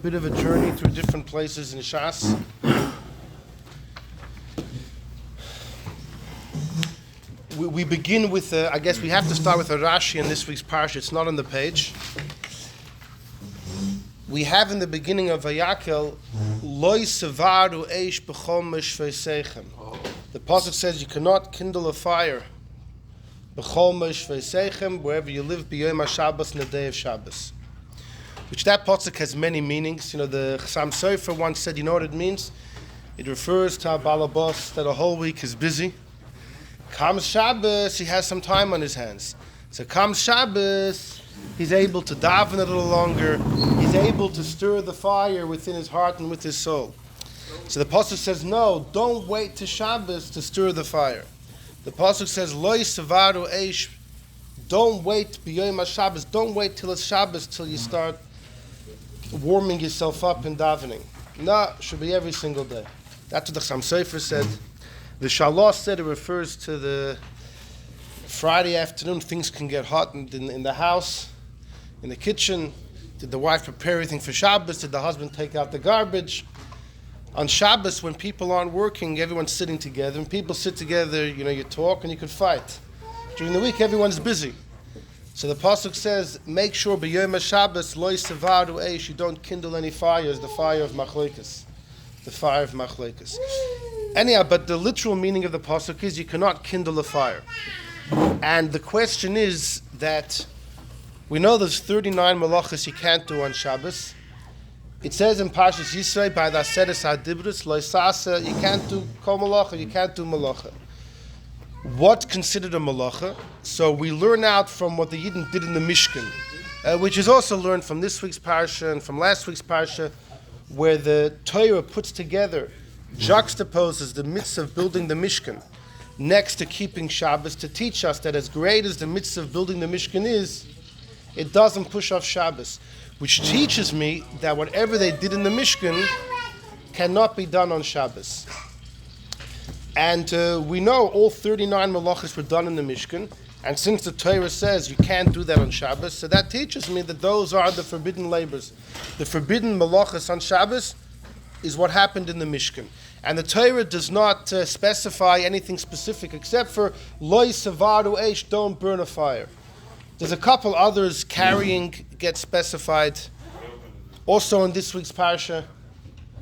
bit of a journey through different places in Shas. We begin with, I guess we have to start with a Rashi in this week's parsha. It's not on the page. We have in the beginning of Vayakel, Loi sevaru eish b'chomesh v'seichem. The pasuk says you cannot kindle a fire b'chomesh v'seichem wherever you live b'yom HaShabbos in the day of Shabbos. Which that pasuk has many meanings. You know, the Chassam Sofer once said, you know what it means? It refers to a balabos that a whole week is busy. Comes Shabbos, he has some time on his hands. So comes Shabbos, he's able to daven a little longer. He's able to stir the fire within his heart and with his soul. So the pasuk says, no, don't wait to Shabbos to stir the fire. The pasuk says, Loi sevaru eish. Don't wait b'yom HaShabbos. Don't wait till it's Shabbos till you start warming yourself up in davening. No, it should be every single day. That's what the Chassam Sofer said. The Shalosh said it refers to the Friday afternoon. Things can get hot in the house, in the kitchen. Did the wife prepare everything for Shabbos? Did the husband take out the garbage? On Shabbos, when people aren't working, everyone's sitting together. When people sit together, you talk and you could fight. During the week, everyone's busy. So the pasuk says, make sure b'yom HaShabbos lo sevaru eish, you don't kindle any fires, the fire of machlokes. The fire of machlokes. Anyhow, but the literal meaning of the pasuk is you cannot kindle a fire. And the question is that we know there's 39 malachas you can't do on Shabbos. It says in Parshas Yisrei, by the Aseres HaDibros, lo sasa, you can't do kol malacha, you can't do malacha. What's considered a malacha? So we learn out from what the Yidden did in the Mishkan, which is also learned from this week's parsha and from last week's parsha, where the Torah puts together, juxtaposes the mitzvah of building the Mishkan next to keeping Shabbos to teach us that as great as the mitzvah of building the Mishkan is, it doesn't push off Shabbos, which teaches me that whatever they did in the Mishkan cannot be done on Shabbos. And we know all 39 malachas were done in the Mishkan, and since the Torah says you can't do that on Shabbos, so that teaches me that those are the forbidden labors. The forbidden malachas on Shabbos is what happened in the Mishkan. And the Torah does not specify anything specific except for Loi sevaru eish, don't burn a fire. There's a couple others carrying get specified. Also in this week's parsha,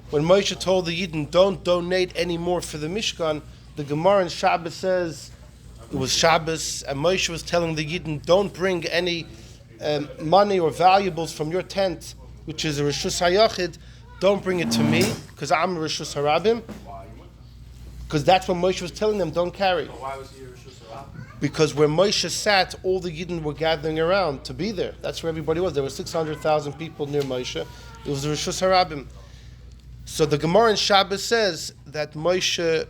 when Moshe told the Yidden, don't donate any more for the Mishkan, the Gemara in Shabbos says it was Shabbos, and Moshe was telling the Yidden, don't bring any money or valuables from your tent, which is a Rishus HaYachid, don't bring it to me, because I'm a Rishus HaRabim. Because that's what Moshe was telling them, don't carry. Why was he a Rishus HaRabim? Because where Moshe sat, all the Yidden were gathering around to be there. That's where everybody was. There were 600,000 people near Moshe. It was the Rishus HaRabim. So the Gemara in Shabbos says that Moshe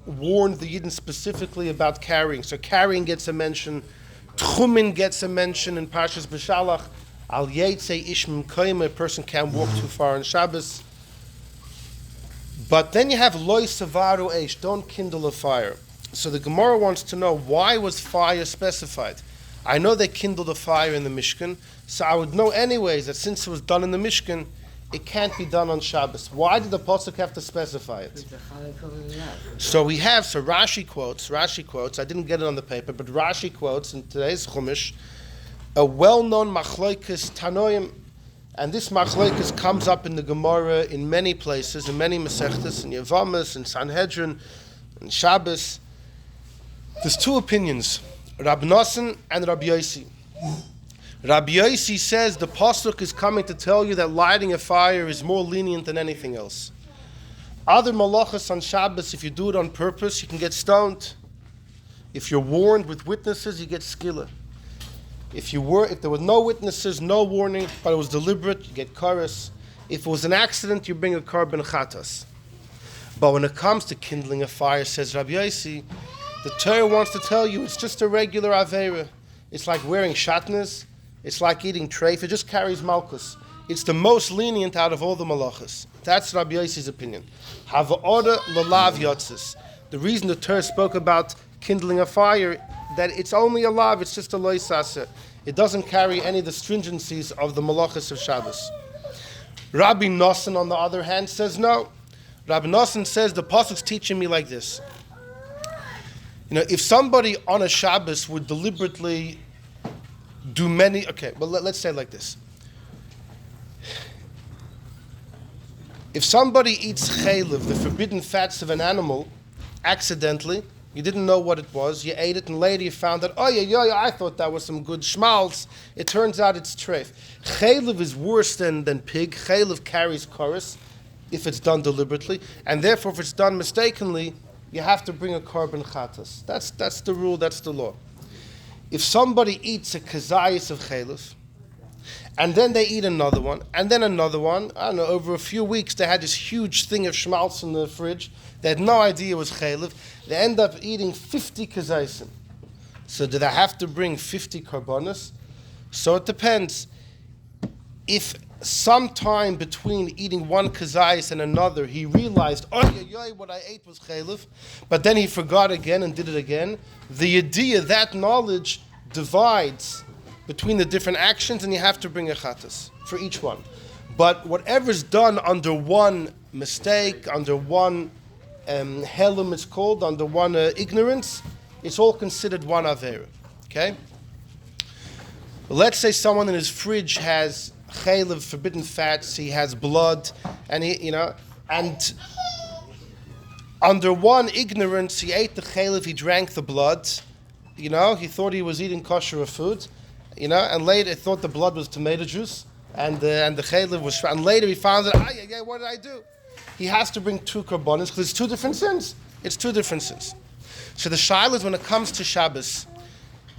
warned the Yidden specifically about carrying. So carrying gets a mention. Tchumin gets a mention in Parshas B'Shalach. Al Yetze Ish Mimkoyim, a person can't walk too far on Shabbos. But then you have Loi sevaru eish, don't kindle a fire. So the Gemara wants to know, why was fire specified? I know they kindled a fire in the Mishkan, so I would know anyways that since it was done in the Mishkan, it can't be done on Shabbos. Why did the pasuk have to specify it? So Rashi quotes, I didn't get it on the paper, but Rashi quotes in today's Chumash, a well-known machlokes Tanoim, and this machlokes comes up in the Gemara in many places, in many Masechtas, in Yevamos, in Sanhedrin, in Shabbos. There's two opinions, Rab Nosson and Rab Yossi. Rabbi Yossi says the pasuk is coming to tell you that lighting a fire is more lenient than anything else. Other malachas on Shabbos, if you do it on purpose, you can get stoned. If you're warned with witnesses, you get skila. If there were no witnesses, no warning, but it was deliberate, you get karas. If it was an accident, you bring a korban chatas. But when it comes to kindling a fire, says Rabbi Yossi, the Torah wants to tell you it's just a regular aveira. It's like wearing shatnez. It's like eating treif. It just carries malchus. It's the most lenient out of all the malachas. That's Rabbi Yossi's opinion. Hava'oda lalav yotzis. The reason the Torah spoke about kindling a fire, that it's only a lav, it's just a loisasa. It doesn't carry any of the stringencies of the malachas of Shabbos. Rabbi Nosson, on the other hand, says no. Rabbi Nosson says the pasuk's teaching me like this. If somebody on a Shabbos would deliberately do many, let's say it like this. If somebody eats chaylev, the forbidden fats of an animal, accidentally, you didn't know what it was, you ate it, and later you found out, I thought that was some good schmaltz. It turns out it's treif. Chaylev is worse than pig. Chaylev carries chorus if it's done deliberately, and therefore if it's done mistakenly, you have to bring a korban chatas. That's the rule, that's the law. If somebody eats a kazayas of chaylev, and then they eat another one, and then another one, I don't know, over a few weeks they had this huge thing of schmaltz in the fridge, they had no idea it was chaylev, they end up eating 50 kazaysim. So do they have to bring 50 korbanos? So it depends. If sometime between eating one kazayis and another, he realized, what I ate was chaylev, but then he forgot again and did it again, the idea, that knowledge divides between the different actions, and you have to bring a chatas for each one. But whatever's done under one mistake, under one helim it's called, under one ignorance, it's all considered one avera. Okay? Let's say someone in his fridge has chaylev, forbidden fats, he has blood, and and under one ignorance, he ate the chaylev, he drank the blood, he thought he was eating kosher food, and later he thought the blood was tomato juice, and the chaylev was, and later he found out, what did I do? He has to bring 2 korbanos because it's 2 different sins. It's 2 different sins. So the shaila is when it comes to Shabbos,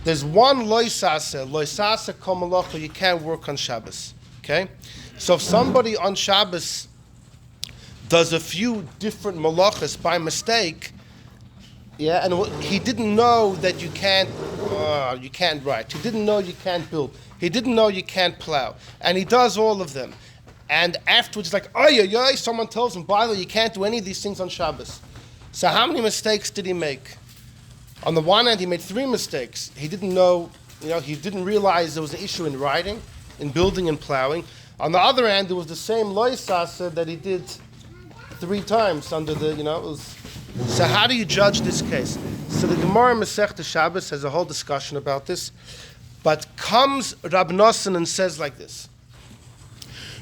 there's one loisase kol malacha, you can't work on Shabbos. Okay? So if somebody on Shabbos does a few different malachas by mistake, and he didn't know that you can't write. He didn't know you can't build. He didn't know you can't plow. And he does all of them. And afterwards, it's like, someone tells him, by the way, you can't do any of these things on Shabbos. So how many mistakes did he make? On the one hand, he made 3 mistakes. He didn't know, he didn't realize there was an issue in writing, in building and plowing. On the other hand, there was the same loisasa that he did 3 times under the, So how do you judge this case? So the Gemara Masechta Shabbos has a whole discussion about this. But comes Rab Nosson and says like this.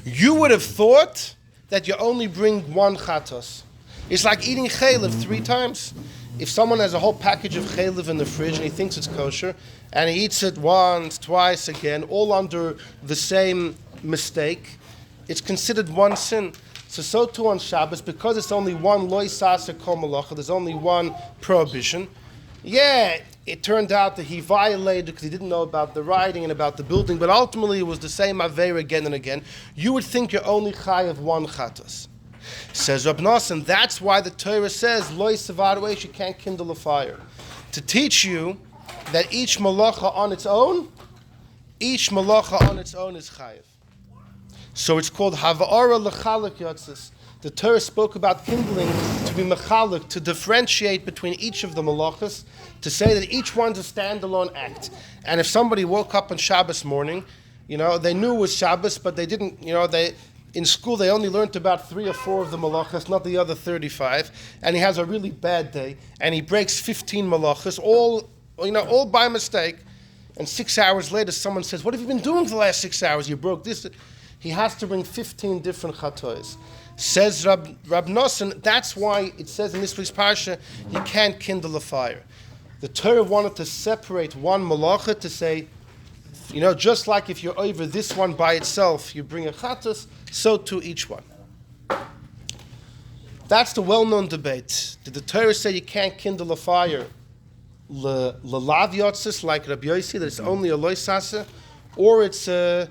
You would have thought that you only bring 1 chatos. It's like eating chaylev 3 times. If someone has a whole package of chaylev in the fridge and he thinks it's kosher, and he eats it once, twice, again, all under the same mistake, it's considered 1 sin. So too on Shabbos, because it's only 1 loisase kol malacha, there's only 1 prohibition. It turned out that he violated because he didn't know about the writing and about the building, but ultimately it was the same aveira again and again. You would think you're only chai of 1 chatos. Says Rab Nosson, that's why the Torah says, Lo yisavar, you can't kindle a fire. To teach you that each malacha on its own is chayiv. So it's called hava'ara l'chalak yotzis. The Torah spoke about kindling to be mechalik, to differentiate between each of the malachas, to say that each one's a standalone act. And if somebody woke up on Shabbos morning, they knew it was Shabbos, but they didn't, in school they only learned about 3 or 4 of the malachas, not the other 35, and he has a really bad day, and he breaks 15 malachas, all by mistake, and 6 hours later someone says, what have you been doing for the last 6 hours? You broke this. He has to bring 15 different chatois. Says Rab Nosson, that's why it says in this week's parsha, you can't kindle a fire. The Torah wanted to separate 1 malacha to say, just like if you're over this one by itself, you bring a chatos, so too each one. That's the well-known debate. Did the Torah say you can't kindle a fire l'lav yotzis, like Rabbi Yossi, that it's only a loisasa, or it's to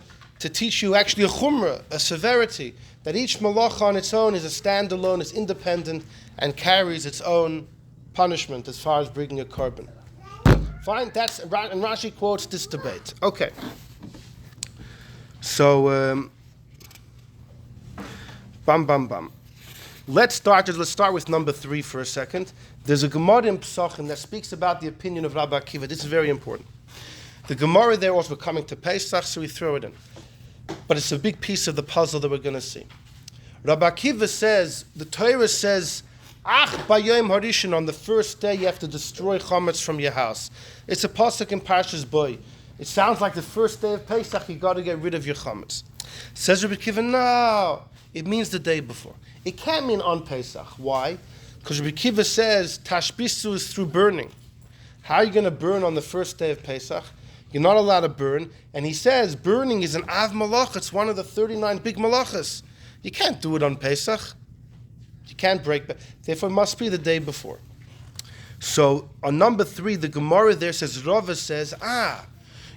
teach you actually a chumrah, a severity, that each malacha on its own is a standalone, is independent, and carries its own punishment as far as bringing a korban. Fine, and Rashi quotes this debate. Okay. So, bam. Let's start with number 3 for a second. There's a Gemara in Pesachim that speaks about the opinion of Rabbi Akiva. This is very important. The Gemara there was, we're coming to Pesach, so we throw it in. but it's a big piece of the puzzle that we're going to see. Rabbi Akiva says, the Torah says, Ach bayom harishon, on the first day you have to destroy chametz from your house. It's a pasuk in Parshas Boy. It sounds like the first day of Pesach you got to get rid of your chametz. Says Rabbi Akiva, no, it means the day before. It can't mean on Pesach. Why? Because Rabbi Akiva says tashbisu is through burning. How are you going to burn on the first day of Pesach? You're not allowed to burn. And he says burning is an av malach. It's one of the 39 big malachas. You can't do it on Pesach. You can't break. Therefore, it must be the day before. So on number 3, the Gemara there says, Rava says,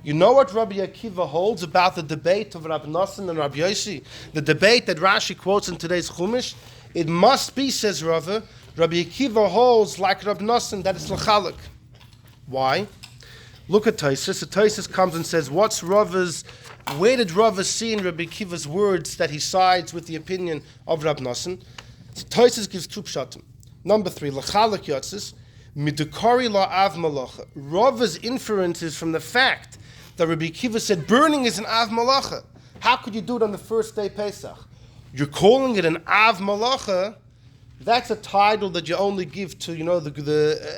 you know what Rabbi Akiva holds about the debate of Rabbi Nosson and Rabbi Yossi? The debate that Rashi quotes in today's Chumash? It must be, says Rava, Rabbi Akiva holds like Rabbi Nosson that it's l'chalak. Why? Look at Taisus. The Taisus comes and says, where did Rava see in Rabbi Akiva's words that he sides with the opinion of Rabbi Nosson? Taisus gives 2 pshatim. Number 3, l'chalak yotzis, midukari la'av malacha. Rava's inference is from the fact that Rabbi Akiva said burning is an av malacha. How could you do it on the first day Pesach? You're calling it an av malacha. That's a title that you only give to,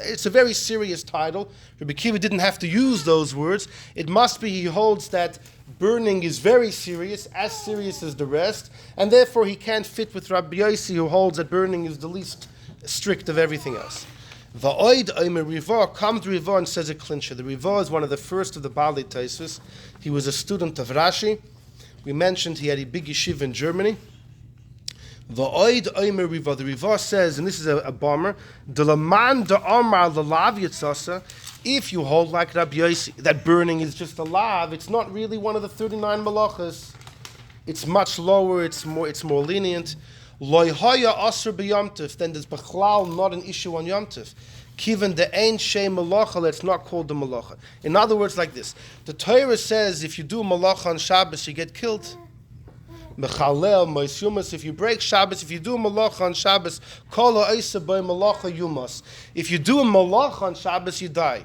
it's a very serious title. Rabbi Akiva didn't have to use those words. It must be he holds that burning is very serious as the rest, and therefore he can't fit with Rabbi Yossi, who holds that burning is the least strict of everything else. Va'oid Omer Rivah comes Rivah and says a clincher. The Rivah is one of the first of the Baalei Taisus. He was a student of Rashi. We mentioned he had a big yeshiva in Germany. Va'oid Omer Rivah. The Rivah says, and this is a bomber, Delaman da'amar lalav yitzasa. If you hold like Rabbi Yossi, that burning is just a lav, it's not really one of the 39 malachas. It's much lower. It's more lenient. Loi haya asr b'yomtiv, then there's b'chlal not an issue on yomtiv. Kiven the ein shei malacha, it's not called the malacha. In other words, like this: the Torah says if you do malacha on Shabbos, you get killed. Mechalel moisumas, if you break Shabbos, if you do malacha on Shabbos, kol ha'isa by malacha yumas. If you do a malacha on Shabbos, you die.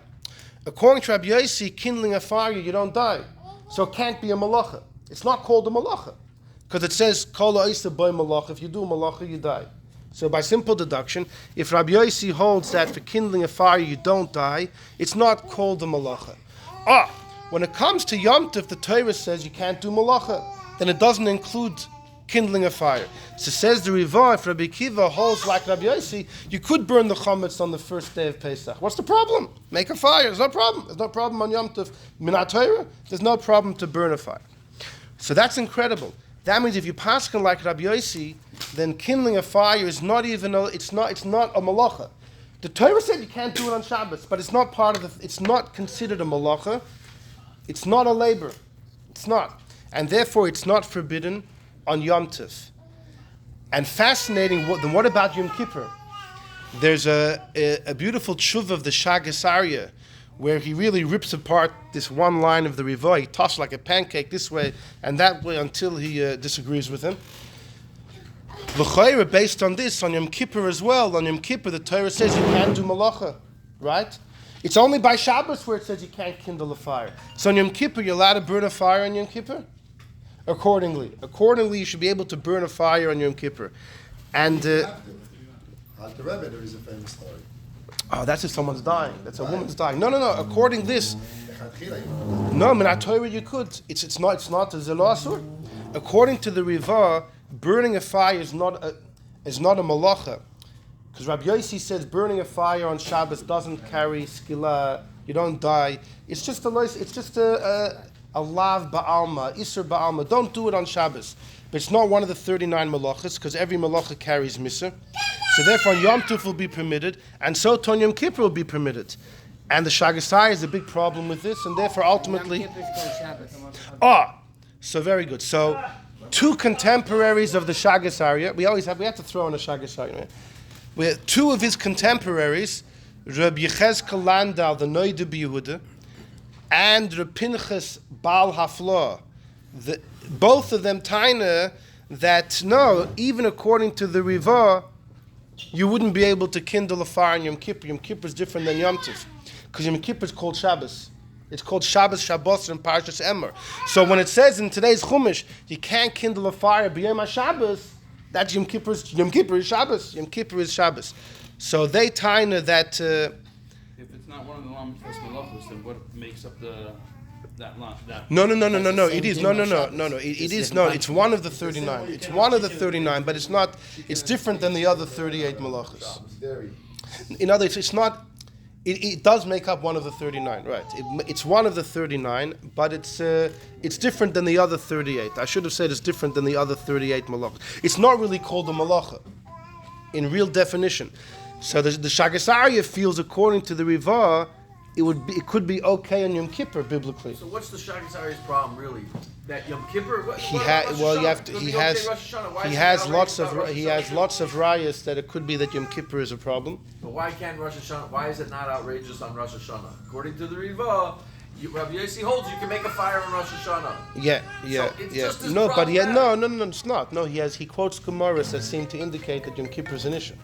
According to Rabbi Yossi, kindling a fire, you don't die, so it can't be a malacha. It's not called a malacha. Because it says, Kol ha'isa by malacha, if you do malacha, you die. So by simple deduction, if Rabbi Yossi holds that for kindling a fire you don't die, it's not called a malacha. When it comes to Yom Tov, the Torah says you can't do malacha, then it doesn't include kindling a fire. So says the Rivah, if Rabbi Akiva holds like Rabbi Yossi, you could burn the chametz on the first day of Pesach. What's the problem? Make a fire. There's no problem. There's no problem on Yom Tov. Minat Torah, there's no problem to burn a fire. So that's incredible. That means if you paskin like Rabbi Yossi, then kindling a fire is not even it's not a malacha. The Torah said you can't do it on Shabbos, but it's not part of it's not considered a malacha. It's not a labor. It's not. And therefore it's not forbidden on Yom Tov. And fascinating, what about Yom Kippur? There's a beautiful tshuva of the Shagas Aryeh, where he really rips apart this one line of the Rivah. He tosses like a pancake this way and that way until he disagrees with him. L'chayra, based on this, on Yom Kippur as well, on Yom Kippur the Torah says you can't do malacha, right? It's only by Shabbos where it says you can't kindle a fire. So on Yom Kippur, you're allowed to burn a fire on Yom Kippur? Accordingly, you should be able to burn a fire on Yom Kippur. And the Rebbe, there is a famous story. That's if someone's dying. That's a woman's dying. No. According to this, no, Minat Torah you could. It's not a zelasur. According to the Rivah, burning a fire is not a malacha, because Rabbi Yossi says burning a fire on Shabbos doesn't carry skila. You don't die. It's just a lav ba'alma, isur ba'alma. Don't do it on Shabbos. But it's not one of the 39 malachas, because every malacha carries misur. So therefore, Yom Tov will be permitted, and so on Yom Kippur will be permitted. And the Shagasai is a big problem with this, and therefore ultimately... Yom Kippur is called Shabbos. So very good. So 2 contemporaries of the Shagas Aryeh, we have to throw in a Shagas Aryeh. We have 2 of his contemporaries, Reb Yechezkel Landau, the Noida B'Yehuda, and Reb Pinchas Baal Haflah. Both of them taina that no, even according to the Rivah, you wouldn't be able to kindle a fire on Yom Kippur. Yom Kippur is different than Yom Tov, because Yom Kippur is called Shabbos. It's called Shabbos Shabbos in Parshas Emor. So when it says in today's Chumash, you can't kindle a fire b'yom HaShabbos, that's Yom Kippur is Shabbos. Yom Kippur is Shabbos. So they taina that... if it's not one of the Lamed Tes Malachos, then what makes up that lot? No. It is no. It is no. It's one of the 39. It's one of the 39, but it's not. It's different than the other 38 malachos. In other words, it's not. It does make up one of the 39, right? It's one of the 39, but it's different than the other 38. I should have said it's different than the other 38 malachos. It's not really called a malacha in real definition. So the Shagas Aryeh feels, according to the Rivah, it could be okay on Yom Kippur biblically. So what's the Shagas Aryeh's problem really? That Yom Kippur? He has lots of rayas that it could be that Yom Kippur is a problem. But why can't Rosh Hashanah? Why is it not outrageous on Rosh Hashanah? According to the Rivah, Rabbi Yossi holds you can make a fire on Rosh Hashanah. Yeah. Just as No, but problematic. no, it's not. No, he quotes Gemaras that seem to indicate that Yom Kippur is an issue.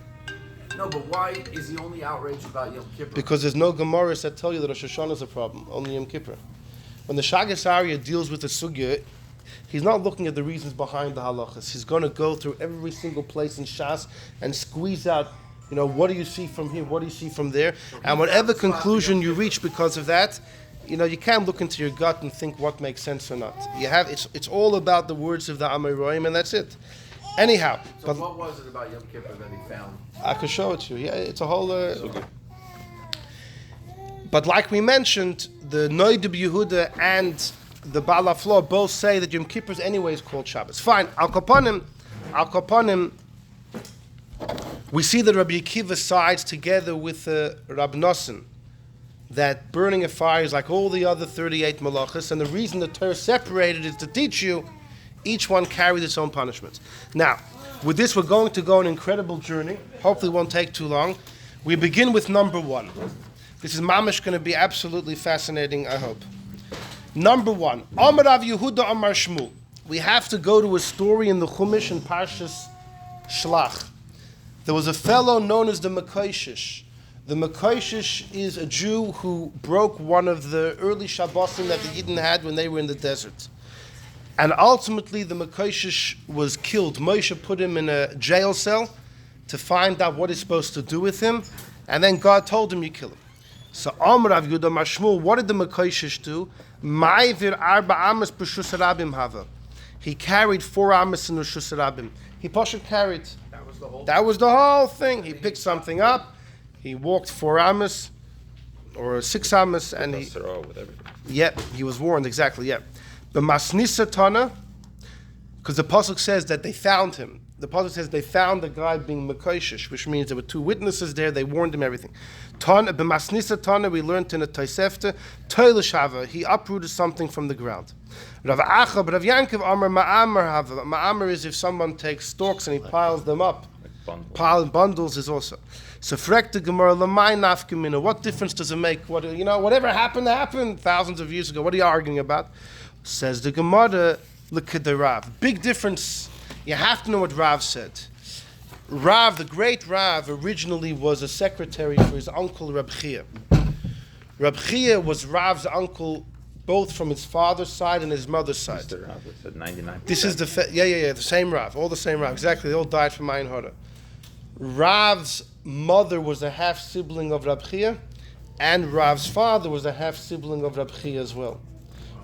No, but why is he only outraged about Yom Kippur? Because there's no Gemaras that tell you that Rosh Hashanah is a problem, only Yom Kippur. When the Shagas Aryeh deals with the sugya, he's not looking at the reasons behind the halachas. He's going to go through every single place in Shas and squeeze out, what do you see from here, what do you see from there, and whatever conclusion you reach because of that, you can't look into your gut and think what makes sense or not. It's all about the words of the Amoraim, and that's it. Anyhow, So but what was it about Yom Kippur that he found? I could show it to you. Yeah, it's a whole. But like we mentioned, the Noidib Yehuda and the Baal HaFlo both say that Yom Kippur is anyways called Shabbos. Fine. Al Kapanim, we see that Rabbi Akiva sides together with Rab Nosson that burning a fire is like all the other 38 malachas, and the reason the Torah separated is to teach you each one carries its own punishments. Now, with this, we're going to go on an incredible journey. Hopefully it won't take too long. We begin with number 1. This is mamish going to be absolutely fascinating, I hope. Number 1. Amar Rav Yehuda Amar Shmuel. We have to go to a story in the Chumash in Parshas Shlach. There was a fellow known as the Mekoshesh. The Mekoshesh is a Jew who broke one of the early Shabbosim that the Yidden had when they were in the desert. And ultimately, the Mekoshesh was killed. Moshe put him in a jail cell to find out what he's supposed to do with him. And then God told him, you kill him. So, Amar Rav Yehuda Amar Shmuel, what did the Mekoshesh do? Ma'ivir arba amas b'shus rabim hava. He carried 4 amas in the shus rabim. He pasha carried. That was the whole thing. He picked something up. He walked 4 amas or 6 amas, and he was warned exactly. Yeah. The Masnisa Tana, because the pasuk says that they found him. The pasuk says they found the guy being Mekoshesh, which means there were 2 witnesses there. They warned him everything. Tana, the Masnisa Tana, we learned in a Tosefta, Toileshava, he uprooted something from the ground. Rav Achab, Rav Yankov, Amar Ma'amar Hava. Ma'amar is if someone takes stalks and he piles them up. Bundles is also. So frek the Gemara Lamai Nafkamina. What difference does it make? Whatever happened thousands of years ago. What are you arguing about? Says the Gemara, look at the Rav. Big difference. You have to know what Rav said. Rav, the great Rav, originally was a secretary for his uncle Reb Chia. Reb Chia was Rav's uncle, both from his father's side and his mother's side. Mr. Rav said 99%. This is the same Rav, all the same Rav. Exactly, they all died from Ayin Hara. Rav's mother was a half sibling of Reb Chia, and Rav's father was a half sibling of Reb Chia as well.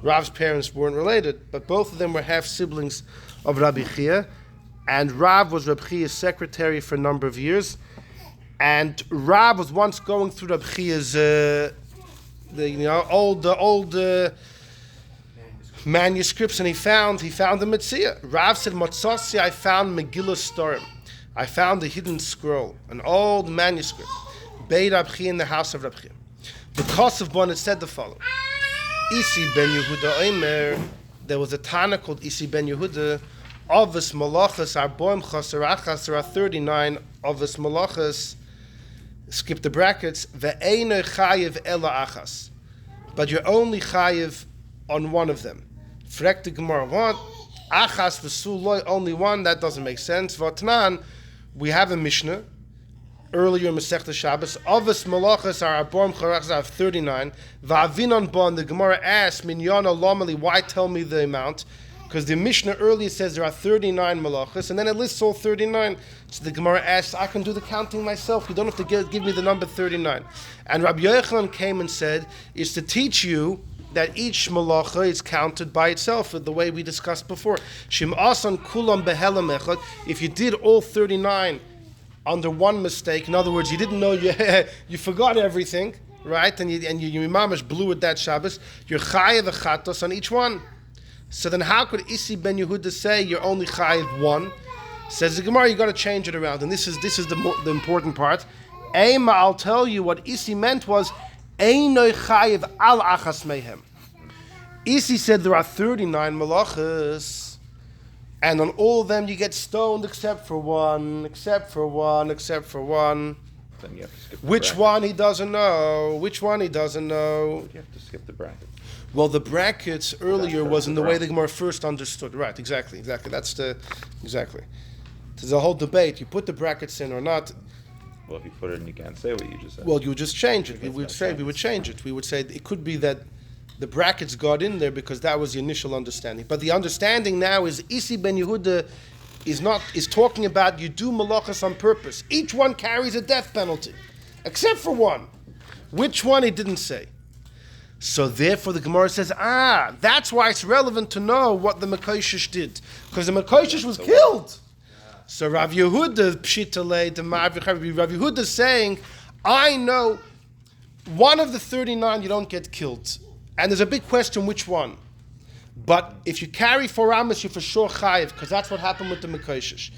Rav's parents weren't related, but both of them were half siblings of Rabbi Chia, and Rav was Rabbi Chia's secretary for a number of years. And Rav was once going through Rabbi Chia's old manuscripts, and he found the Metzia. Rav said, "Matzasi, I found Megillah Storim. I found a hidden scroll, an old manuscript, Beit Rabbi Chia in the house of Rabbi Chia." The Kosev Bon had said the following. Isi ben Yehuda Omer, there was a Tana called Isi ben Yehuda, Avos Malachas, Arboim Chasarachas, there are 39 Avos Malachas, skip the brackets, Ve'einer Chayev Ela Achas, but you're only Chayev on one of them. Frek the Gemara, what? Achas V'suloi, only one, that doesn't make sense. Vatnan, we have a Mishnah, earlier in Masechta Shabbos. Avos malachas are aborim charachas have 39. Va'avinon bon, the Gemara asks, Minyana lomali, why tell me the amount? Because the Mishnah earlier says there are 39 malachas, and then it lists all 39. So the Gemara asks, I can do the counting myself. You don't have to give me the number 39. And Rabbi Yochanan came and said, is to teach you that each malacha is counted by itself, the way we discussed before. Shim asan kulam behelam echad. If you did all 39 under one mistake, in other words, you didn't know you forgot everything, right? And you mamash blew it that Shabbos. You're chayav v'chatos on each one. So then, how could Isi ben Yehuda say you're only chayav one? Says the Gemara, you got to change it around, and this is the important part. Ema, I'll tell you what Isi meant was Einoi chayav al achas mehem. Isi said there are 39 malachas, and on all of them you get stoned except for one. Then you have to skip the Which bracket. one he doesn't know? You You have to skip the bracket. Well, the brackets earlier That's was in the way right. the Gemara first understood. Right, exactly. That's exactly. There's a whole debate. You put the brackets in or not. Well, if you put it in, you can't say what you just said. Well, you would just change it. We would Makes no change it. We would say it could be that the brackets got in there because that was the initial understanding. But the understanding now is Isi ben Yehuda is talking about you do malachas on purpose. Each one carries a death penalty, except for one. Which one he didn't say. So therefore the Gemara says, that's why it's relevant to know what the Mekoshesh did. Because the Mekoshesh was killed. So Rav Yehuda, Pshitale, the Rav Yehuda is saying, I know one of the 39 you don't get killed. And there's a big question which one. But if you carry 4 amas, you're for sure chayiv, because that's what happened with the Mekoshesh.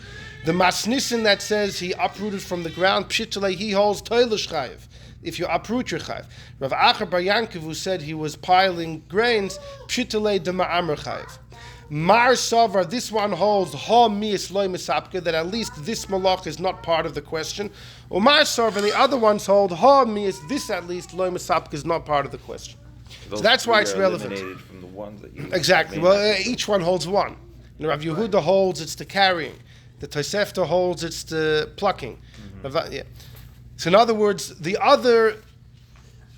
The Masnisin that says he uprooted from the ground, Pshitale, he holds toilish chayiv. If you uproot your chayiv. Rav Acher Bar Yankiv, who said he was piling grains, Pshitale de ma'amer chayiv. Mar Savar, this one holds ha mi'is loy misapke, that at least this malach is not part of the question. Or Mar Savar, and the other ones hold ha mi'is, this at least loy misapke is not part of the question. So that's why it's relevant. Eliminated from the ones that you Exactly. Well, each one holds one. Rav Yehuda holds it's the carrying. The Tosefta holds it's the plucking. Yeah. So in other words,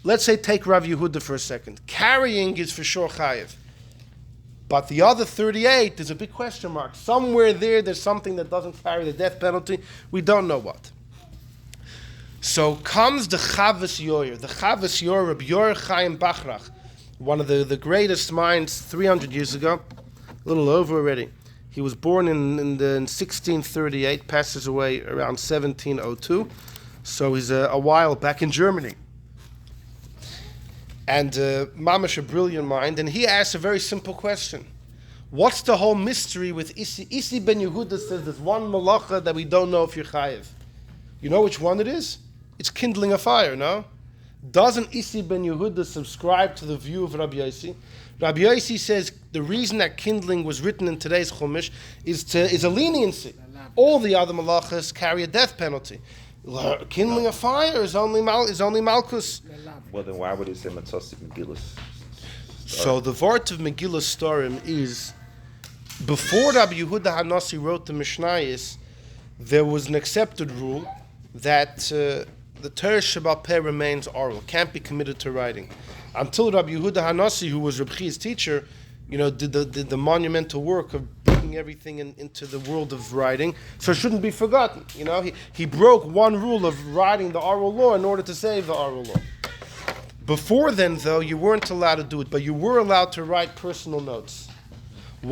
let's say take Rav Yehuda for a second. Carrying is for sure chayiv. But the other 38, there's a big question mark. Somewhere there's something that doesn't carry the death penalty. We don't know what. So comes the Chavas Yoyer. The Chavas Yoyer, Rabbi Yor Chaim Bachrach, one of the greatest minds 300 years ago, a little over already. He was born in 1638, passes away around 1702. So he's a while back in Germany. And Mamash, a brilliant mind, and he asks a very simple question. What's the whole mystery with Isi? Isi ben Yehuda says there's one malacha that we don't know if you're chayiv. You know which one it is? It's kindling a fire, no? Doesn't Isi ben Yehuda subscribe to the view of Rabbi Yossi? Rabbi Yossi says the reason that kindling was written in today's Chumash is a leniency. All the other malachas carry a death penalty. Kindling a fire is only Malkus. Well, then why would he say Matzosik Megillus? So the vort of Megillah Storim is, before Rabbi Yehuda Hanasi wrote the Mishnayos, there was an accepted rule that the Torah Shabbat Peh remains oral, can't be committed to writing. Until Rabbi Yehuda Hanasi, who was Rabbi Chia's teacher, did the monumental work of bringing everything into the world of writing, so it shouldn't be forgotten. He broke one rule of writing the oral law in order to save the oral law. Before then, though, you weren't allowed to do it, but you were allowed to write personal notes. You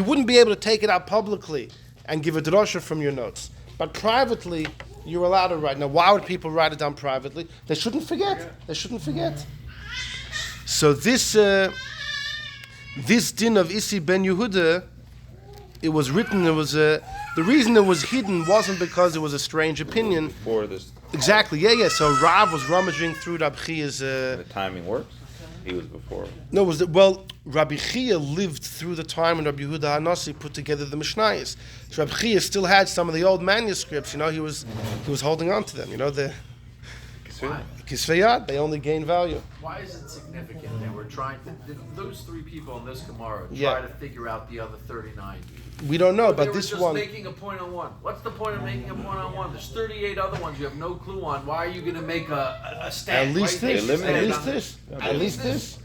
wouldn't be able to take it out publicly and give a drosha from your notes. But privately, you're allowed to write. Now, why would people write it down privately? They shouldn't forget. So this din of Isi ben Yehuda, it was written, the reason it was hidden wasn't because it was a strange opinion. Before this, Exactly, yeah. So Rav was rummaging through Rabbi Chia's... the timing works. He was before. No, Rabbi Chia lived through the time when Rabbi Yehuda Hanasi put together the Mishnayos. So Rabbi Chia still had some of the old manuscripts. He was holding on to them. The Kisveyat, they only gain value. Why is it significant that we're trying to, those 3 people in this Gemara try Yeah. to figure out the other 39? We don't know, They but were this just one. making a point on one. What's the point of making a point on one? There's 38 other ones you have no clue on. Why are you going to make a stand? At least Why you this. take a At stand least on this. it? At least this.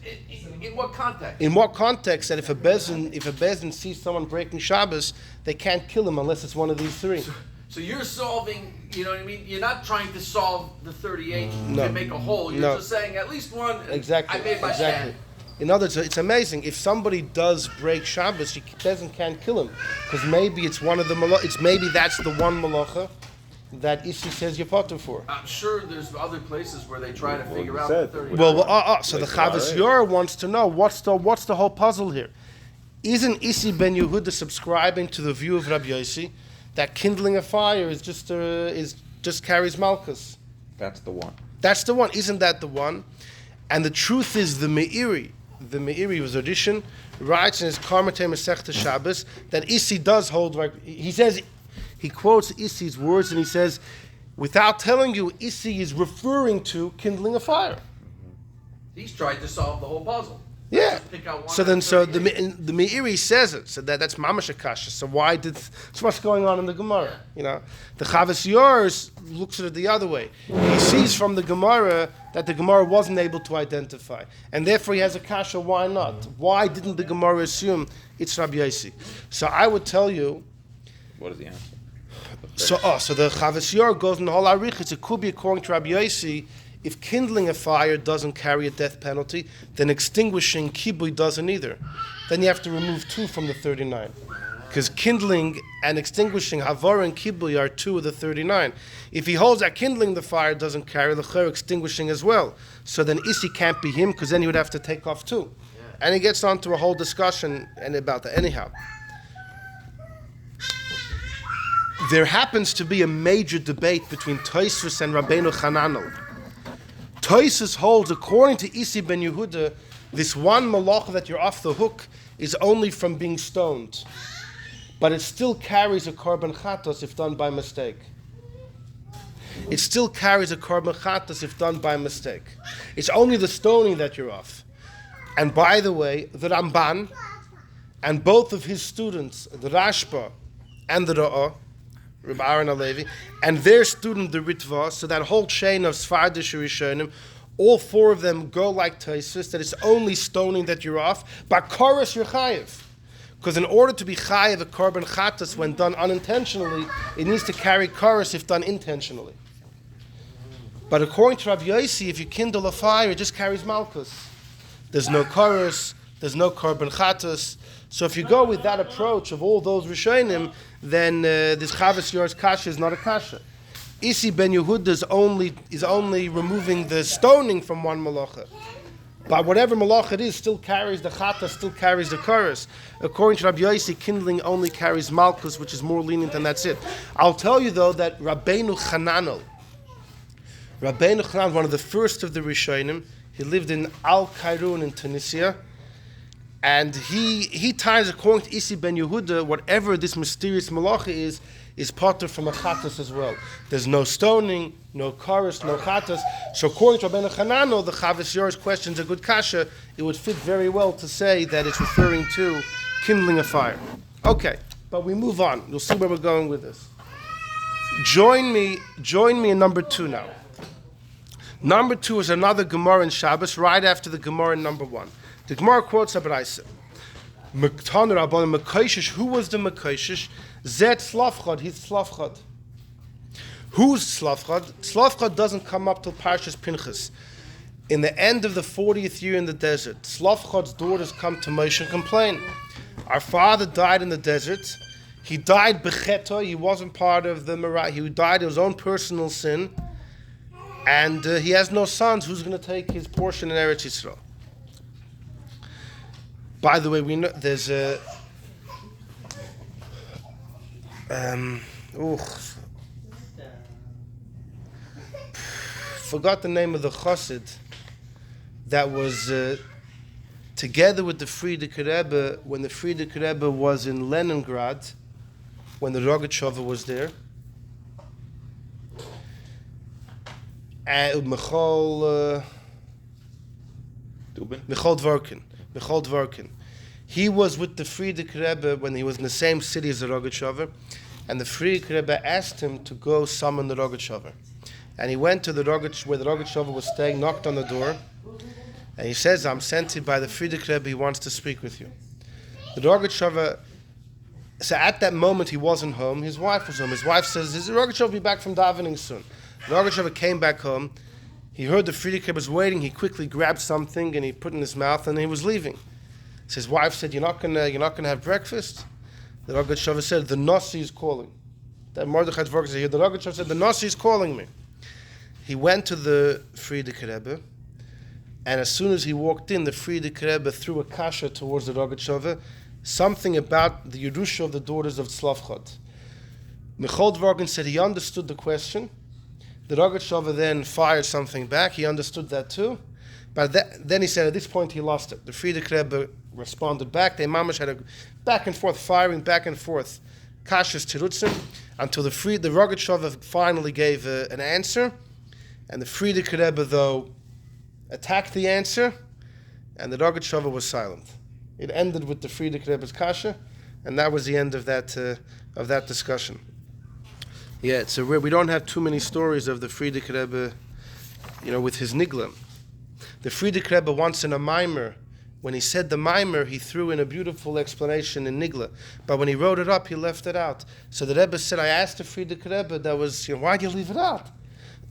In what context? In what context that if a bezin sees someone breaking Shabbos, they can't kill him unless it's one of these three. So you're solving, you know what I mean? You're not trying to solve the 38 No. to make a whole. You're No. just saying at least one. Exactly. I made my Exactly. stand. In other words, it's amazing. If somebody does break Shabbos, bezin can't kill him because maybe it's one of the maybe that's the one malacha that Isi says you're potter for. I'm sure there's other places where they try to figure you out said, the 38. So the Like, Chavas Yor wants to know what's the whole puzzle here? Isn't Isi ben Yehuda subscribing to the view of Rabbi Yossi that kindling a fire is just carries malchus? That's the one. That's the one. Isn't that the one? And the truth is the Meiri was audition, writes in his Karmatei Masechta Shabbos that Isi does hold right. He says, he quotes Isi's words and he says, without telling you, Isi is referring to kindling a fire. He's tried to solve the whole puzzle. Yeah. Just pick out one So out then, of so 38. the Meiri says it. So that's mamash akasha. So why did? So what's going on in the Gemara? You know, the Chavas Yors looks at it the other way. He sees from the Gemara that the Gemara wasn't able to identify, and therefore he has a kasha. Why not? Why didn't the Gemara assume it's Rabbi Yossi? So I would tell you. What is the answer? So the Chavas Yor goes in the whole arichas. It could be according to Rabbi Yossi. If kindling a fire doesn't carry a death penalty, then extinguishing kibui doesn't either. Then you have to remove 2 from the 39. Because kindling and extinguishing, havara and kibui, are 2 of the 39. If he holds that kindling the fire doesn't carry, the extinguishing as well. So then Isi can't be him, because then he would have to take off 2. And he gets on to a whole discussion about that. Anyhow, there happens to be a major debate between Tosfos and Rabbeinu Chananel. Tosfos holds, according to Isi ben Yehuda, this one malacha that you're off the hook is only from being stoned, but it still carries a korban chatos if done by mistake. It still carries a korban chatos if done by mistake. It's only the stoning that you're off. And by the way, the Ramban and both of his students, the Rashba and the Ra'ah, Rabbi Aaron Alevi, and their student, the Ritva, so that whole chain of Sfardish Rishonim, all 4 of them go like Tosfos, that it's only stoning that you're off, but Koros you're chayiv. Because in order to be chayiv a korban chatas when done unintentionally, it needs to carry Koros if done intentionally. But according to Rabbi Yossi, if you kindle a fire, it just carries malchus. There's no Koros, there's no korban chatas. So if you go with that approach of all those Rishonim, then this Chavas Yor's kasha is not a kasha. Isi ben Yehuda is only removing the stoning from one malacha. But whatever malacha it is, still carries the chata, still carries the koros. According to Rabbi Yossi, kindling only carries malchus, which is more lenient, and that's it. I'll tell you though that Rabbeinu Chananel, one of the first of the Rishonim, he lived in Al Kairun in Tunisia. And he ties, according to Isi ben Yehuda, whatever this mysterious malacha is potter from a chatas as well. There's no stoning, no chorus, no chatas. So according to Rabbeinu Chananel, the Chavas Yor's question's a good kasha. It would fit very well to say that it's referring to kindling a fire. Okay, but we move on. You'll see where we're going with this. Join me in number 2 now. Number 2 is another Gemara in Shabbos, right after the Gemara in number 1. The Gemara quotes a Braisa. Mekoshesh, who was the Mekoshesh? Zet Slavchad, he's Slavchad. Who's Slavchad? Slavchad doesn't come up till Parshas Pinchas. In the end of the 40th year in the desert, Slavchad's daughters come to Moshe and complain. Our father died in the desert. He died becheto, he wasn't part of the Marah. He died of his own personal sin. And he has no sons. Who's going to take his portion in Eretz Yisrael? By the way, we know there's a forgot the name of the chassid that was together with the Frierdiker Rebbe when the Frierdiker Rebbe was in Leningrad, when the Rogatchover was there. And Michal Dvorkin. He was with the Frierdiker Rebbe when he was in the same city as the Rogatchover, and the Frierdiker Rebbe asked him to go summon the Rogatchover. And he went to where the Rogatchover was staying, knocked on the door, and he says, I'm sent to by the Frierdiker Rebbe, he wants to speak with you. The Rogatchover, so at that moment he wasn't home, his wife was home. His wife says, is the Rogatchover be back from davening soon? The Rogatchover came back home, he heard the Frierdiker Rebbe was waiting, he quickly grabbed something and he put it in his mouth and he was leaving. So his wife said, you're not gonna have breakfast? The Rogatchover said, the Nasi is calling. That Mordechai Dvork said here, the Rogatchover said, the Nasi is calling me. He went to the Frierdiker Rebbe, and as soon as he walked in, the Frierdiker Rebbe threw a kasha towards the Rogatchover, something about the Yerusha of the daughters of Tzlavchot. Michal Dvorkin said he understood the question. The Rogatchover then fired something back. He understood that too. But then he said at this point he lost it. The Frierdiker Rebbe responded back. They mamash had a back and forth, firing back and forth, kashas tirutzim, until the Rogatchover finally gave an answer. And the Frierdiker Rebbe, though, attacked the answer, and the Rogatchover was silent. It ended with the Frierdiker Rebbe's kasha, and that was the end of that discussion. Yeah, so we don't have too many stories of the Frierdiker Rebbe, with his nigla. The Frierdiker Rebbe once in a mimer, when he said the mimer, he threw in a beautiful explanation in nigla, but when he wrote it up, he left it out. So the Rebbe said, I asked the Frierdiker Rebbe, that was, why do you leave it out?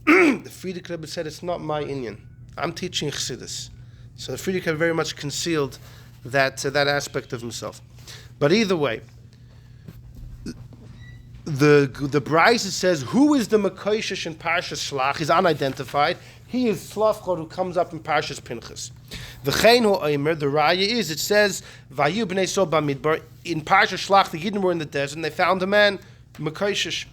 The Frierdiker Rebbe said, it's not my inyan. I'm teaching Chassidus. So the Frierdiker Rebbe very much concealed that aspect of himself. But either way, the Brisa says, who is the Mekoshesh in Parshas Shlach? He's unidentified. He is Tzlavchot who comes up in Parshas Pinchas. V'chein hu omer, the raya is, it says, Vayu b'nei so b'midbar, in Parshas Shlach, the Yidden were in the desert, and they found a man, Mekoshesh.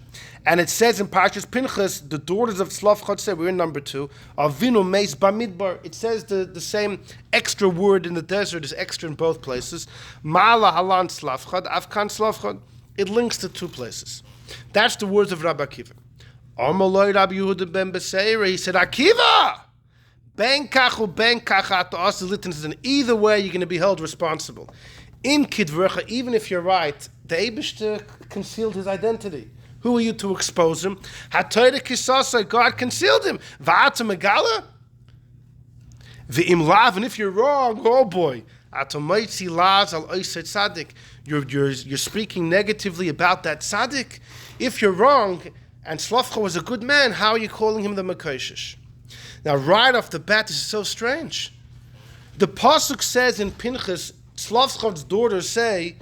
And it says in Parshas Pinchas, the daughters of Tzlavchot said, we're in number 2, Avinu meis b'midbar. It says the same extra word in the desert is extra in both places. Ma'ala halan Tzlavchot, Avkan Tzlavchot. It links to 2 places. That's the words of Rabbi Akiva. Amaloi Rabbi Yehuda ben Beseira, he said, Akiva! Ben kach u ben kach at the Litton says, in either way you're going to be held responsible. In Kidvercha, even if you're right, the Eibishter concealed his identity. Who are you to expose him? HaTorah kisasa, God concealed him. Va'ata megala? V'im lav, and if you're wrong, oh boy, atomaitzi laz al oisei tzaddik. You're speaking negatively about that tzaddik. If you're wrong, and Tzlavchot was a good man, how are you calling him the Mekoshesh? Now, right off the bat, this is so strange. The pasuk says in Pinchas, Tzlavchot's daughters say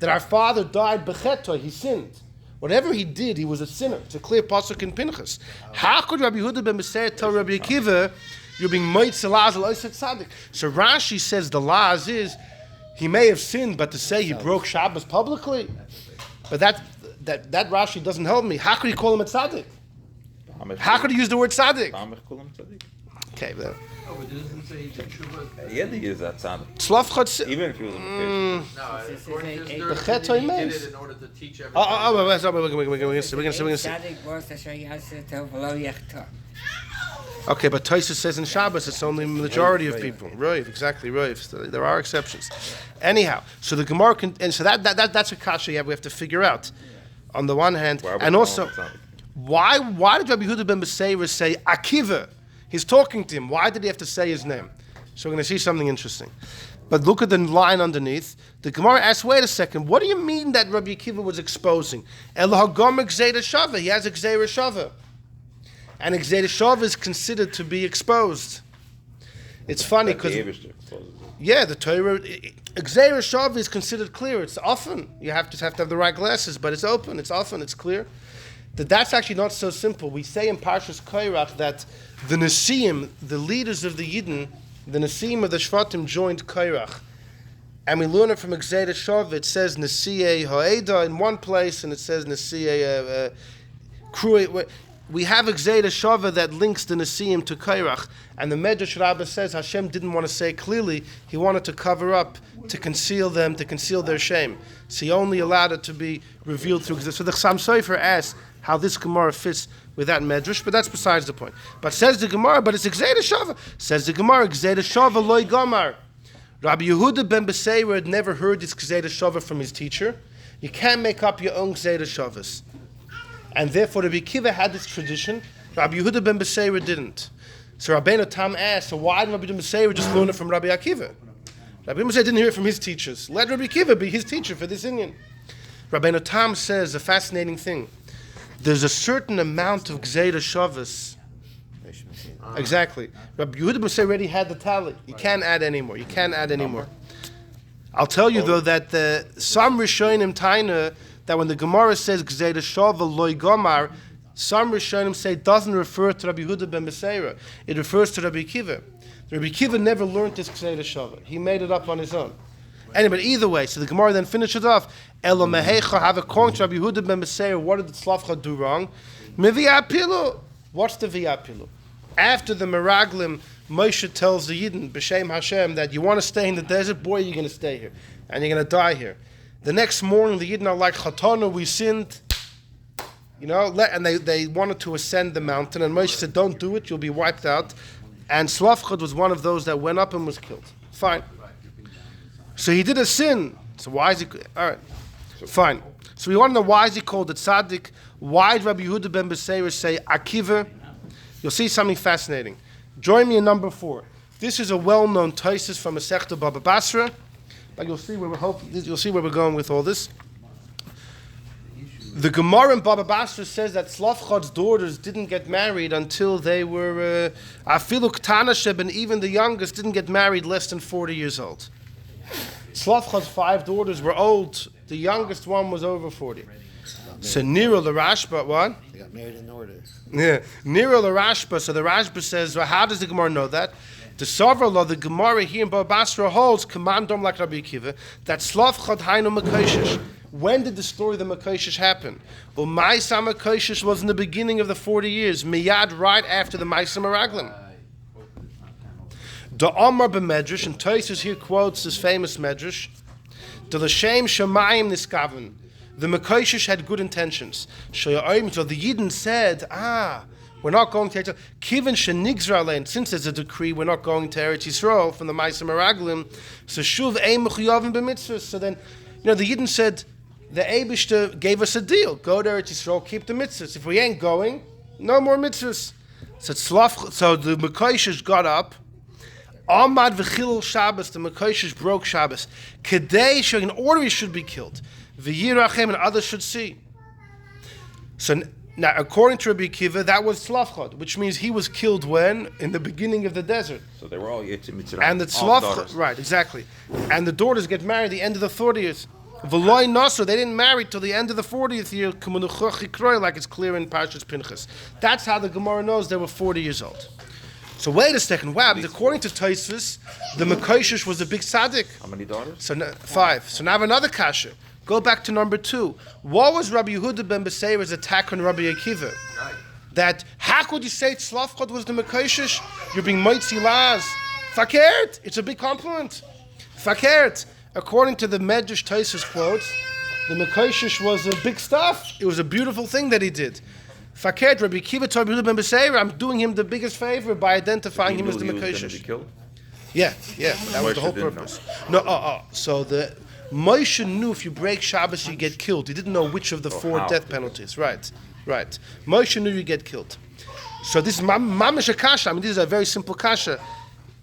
that our father died b'chetoi, he sinned. Whatever he did, he was a sinner. It's a clear pasuk in Pinchas. How could Rabbi Yehuda ben Beseira tell Rabbi Akiva, you're being moitzi laz al oisei tzaddik? So Rashi says the laz is, he may have sinned, but to say he broke Shabbos publicly, but that Rashi doesn't help me. How could he call him a tzaddik? How could he use the word tzaddik? Okay, then. Oh, but doesn't say the tshuva. He had to use that tzaddik. Tzlavchot, Even if he was a Mekoshesh. No, according to The this, chetoi he did means. it in order to teach everybody. We're going to see. Tzaddik was asher yaseh tov v'lo yechtor. Okay, but Tosfos says in Shabbos it's only the majority of people. Right, exactly right. So there are exceptions. Anyhow, so the Gemara and so that's a kasha we have to figure out. On the one hand, and also, why did Rabbi Yehuda ben Beseira say Akiva? He's talking to him. Why did he have to say his name? So we're going to see something interesting. But look at the line underneath. The Gemara asks, wait a second, what do you mean that Rabbi Akiva was exposing? El hagam gzeira shava. He has a gzeira shava. And gzeira shava is considered to be exposed. It's funny because the Torah gzeira shava is considered clear. It's often you have to have the right glasses, but it's open. It's often it's clear. That's actually not so simple. We say in Parshas Korach that the Nesiim, the leaders of the Yidden, the Nesiim of the Shvatim joined Korach. And we learn it from Gzeira Shava. It says Nesiei Ha'eda in one place, and it says Nesiei Krui. We have a Gzeira Shava that links the Nesiim to Korach. And the Medrash Rabbah says Hashem didn't want to say it clearly. He wanted to cover up, to conceal them, to conceal their shame. So he only allowed it to be revealed through Gzeira. So the Chassam Sofer asks how this Gemara fits with that Medrash, but that's besides the point. But says the Gemara, but it's Gzeira Shava. Says the Gemara, Gzeira Shava loy gamar. Rabbi Yehuda ben Beseira had never heard this Gzeda Shava from his teacher. You can't make up your own Gzeda Shavas. And therefore Rabbi Akiva had this tradition. Rabbi Yehuda ben Beseira didn't. So Rabbeinu Tam asked, so why didn't Rabbi ben Beseira just learn it from Rabbi Akiva? Rabbi ben Beseira didn't hear it from his teachers. Let Rabbi Akiva be his teacher for this Inyan. Rabbeinu Tam says a fascinating thing. There's a certain amount of Gzeda Shavas. Exactly. Rabbi Yehuda ben Beseira already had the tally. You can't add anymore. You can't add anymore. I'll tell you though that some Rishonim Taina, that when the Gemara says Gzeda Shava loy gomar, some Rishonim say it doesn't refer to Rabbi Yehuda ben Beseira. It refers to Rabbi Akiva. Rabbi Akiva never learned this Gzeda Shava. He made it up on his own. Anyway, either way, so the Gemara then finishes off. Elo mehecha have a coin to Rabbi Yehuda ben Beseira. What did the Slavcha do wrong? Mevi'apilu. What's the vi'apilu? After the Meraglim, Moshe tells the Yidden, B'Shem Hashem, that you want to stay in the desert, boy, you're going to stay here. And you're going to die here. The next morning, the Yidden are like, Chatana, we sinned. You know, and they wanted to ascend the mountain. And Moshe said, don't do it, you'll be wiped out. And Slavchad was one of those that went up and was killed. Fine. So he did a sin. So why is he... All right. Fine. So we want to know why is he called a tzaddik? Why did Rabbi Yehuda ben Beseira say Akiva? You'll see something fascinating. Join me in number 4. This is a well-known Taisus from Masechta Baba Basra, but you'll see where we're going with all this. The Gemara in Baba Basra says that Slavchad's daughters didn't get married until they were Afilu K'tanasheb, and even the youngest didn't get married less than 40 years old. Slavchad's 5 daughters were old. The youngest one was over 40. So Nero the Rashba, what? They got married in order. Yeah, Nero the Rashba. So the Rashba says, well, how does the Gemara know that? The Sovrah, the Gemara here in Baba Basra holds, commandom like Rabbi Akiva, that Slavchad Hainu Mekoshesh. When did the story of the Mekoshesh happen? Well, Maisa Mekoshesh was in the beginning of the 40 years, Miyad, right after the Maisa Meraglim. The Omar b'Medrash, and Tosfos here quotes this famous Medrash, the L'Shem Shemayim Niskaven. The Mekoshesh had good intentions. So the Yidden said, we're not going to Eretz Kivin Shenigzra Alein. Since there's a decree, we're not going to Eretz Yisrael from the Maisa Meraglim. So Shuv Ein Mechuyavim b'Mitzvahs. So then, the Yidden said, the Eibishter gave us a deal. Go to Eretz Yisrael, keep the mitzvahs. If we ain't going, no more mitzvahs. So the Mekoshesh got up. Amad v'chilul Shabbos. The Mekoshesh broke Shabbos. Kedei, in order he should be killed. V'yirachem, and others should see. So now, according to Rabbi Akiva, that was Slavchad, which means he was killed when? In the beginning of the desert. So they were all Yitzim Mitzrayim. And the Slavchad, right, exactly. And the daughters get married at the end of the 40th. V'loi Nasr, they didn't marry till the end of the 40th year, like it's clear in Parshas Pinchas. That's how the Gemara knows they were 40 years old. So wait a second, wow, but according to Tosfos, the Mekoshesh was a big tzaddik. How many daughters? So 5. So now I have another kasha. Go back to number 2. What was Rabbi Yehuda ben Beseira's attack on Rabbi Akiva? Right. That, how could you say Tzlavchad was the Mekoshesh? You're being moitzi laz. Fakert. It's a big compliment. Fakert. According to the Medrash Tosfos quotes, the Mekoshesh was a big stuff. It was a beautiful thing that he did. Fakert, Rabbi Akiva told Rabbi Yehuda ben Beseira, I'm doing him the biggest favor by identifying him as the Mekoshesh. Yeah, that was the whole purpose. So the Moshe knew if you break Shabbos you get killed. He didn't know which of the 4 death penalties. Right. Moshe knew you get killed. So this is mamish a kasha. I mean, this is a very simple kasha.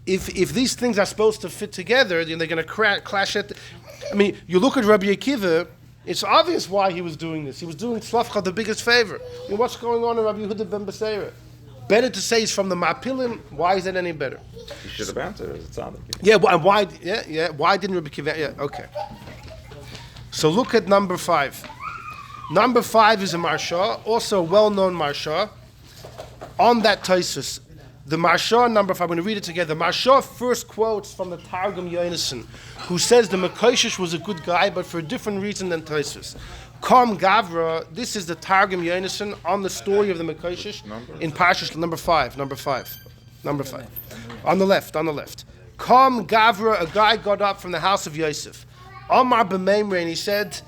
If these things are supposed to fit together, then they're going to clash at. You look at Rabbi Akiva. It's obvious why he was doing this. He was doing Slavchad the biggest favor. What's going on in Rabbi Yehuda ben Beseira? Better to say he's from the Mapilim. Why is that any better? You should have answered as a tzaddik. Yeah, why? Yeah. Why didn't Rabbi Akiva? Yeah, okay. So look at number 5. Number 5 is a Marsha, also a well-known Marsha. On that Tosfos, the Marsha number 5. I'm going to read it together. Marsha first quotes from the Targum Yonason, who says the Mekoshesh was a good guy, but for a different reason than Tosfos. Kom Gavra, this is the Targum Yonason on the story of the Mekoshesh in Parshas number 5. On the left. Kom Gavra, a guy got up from the house of Yosef. Omar b'meimre, and he said,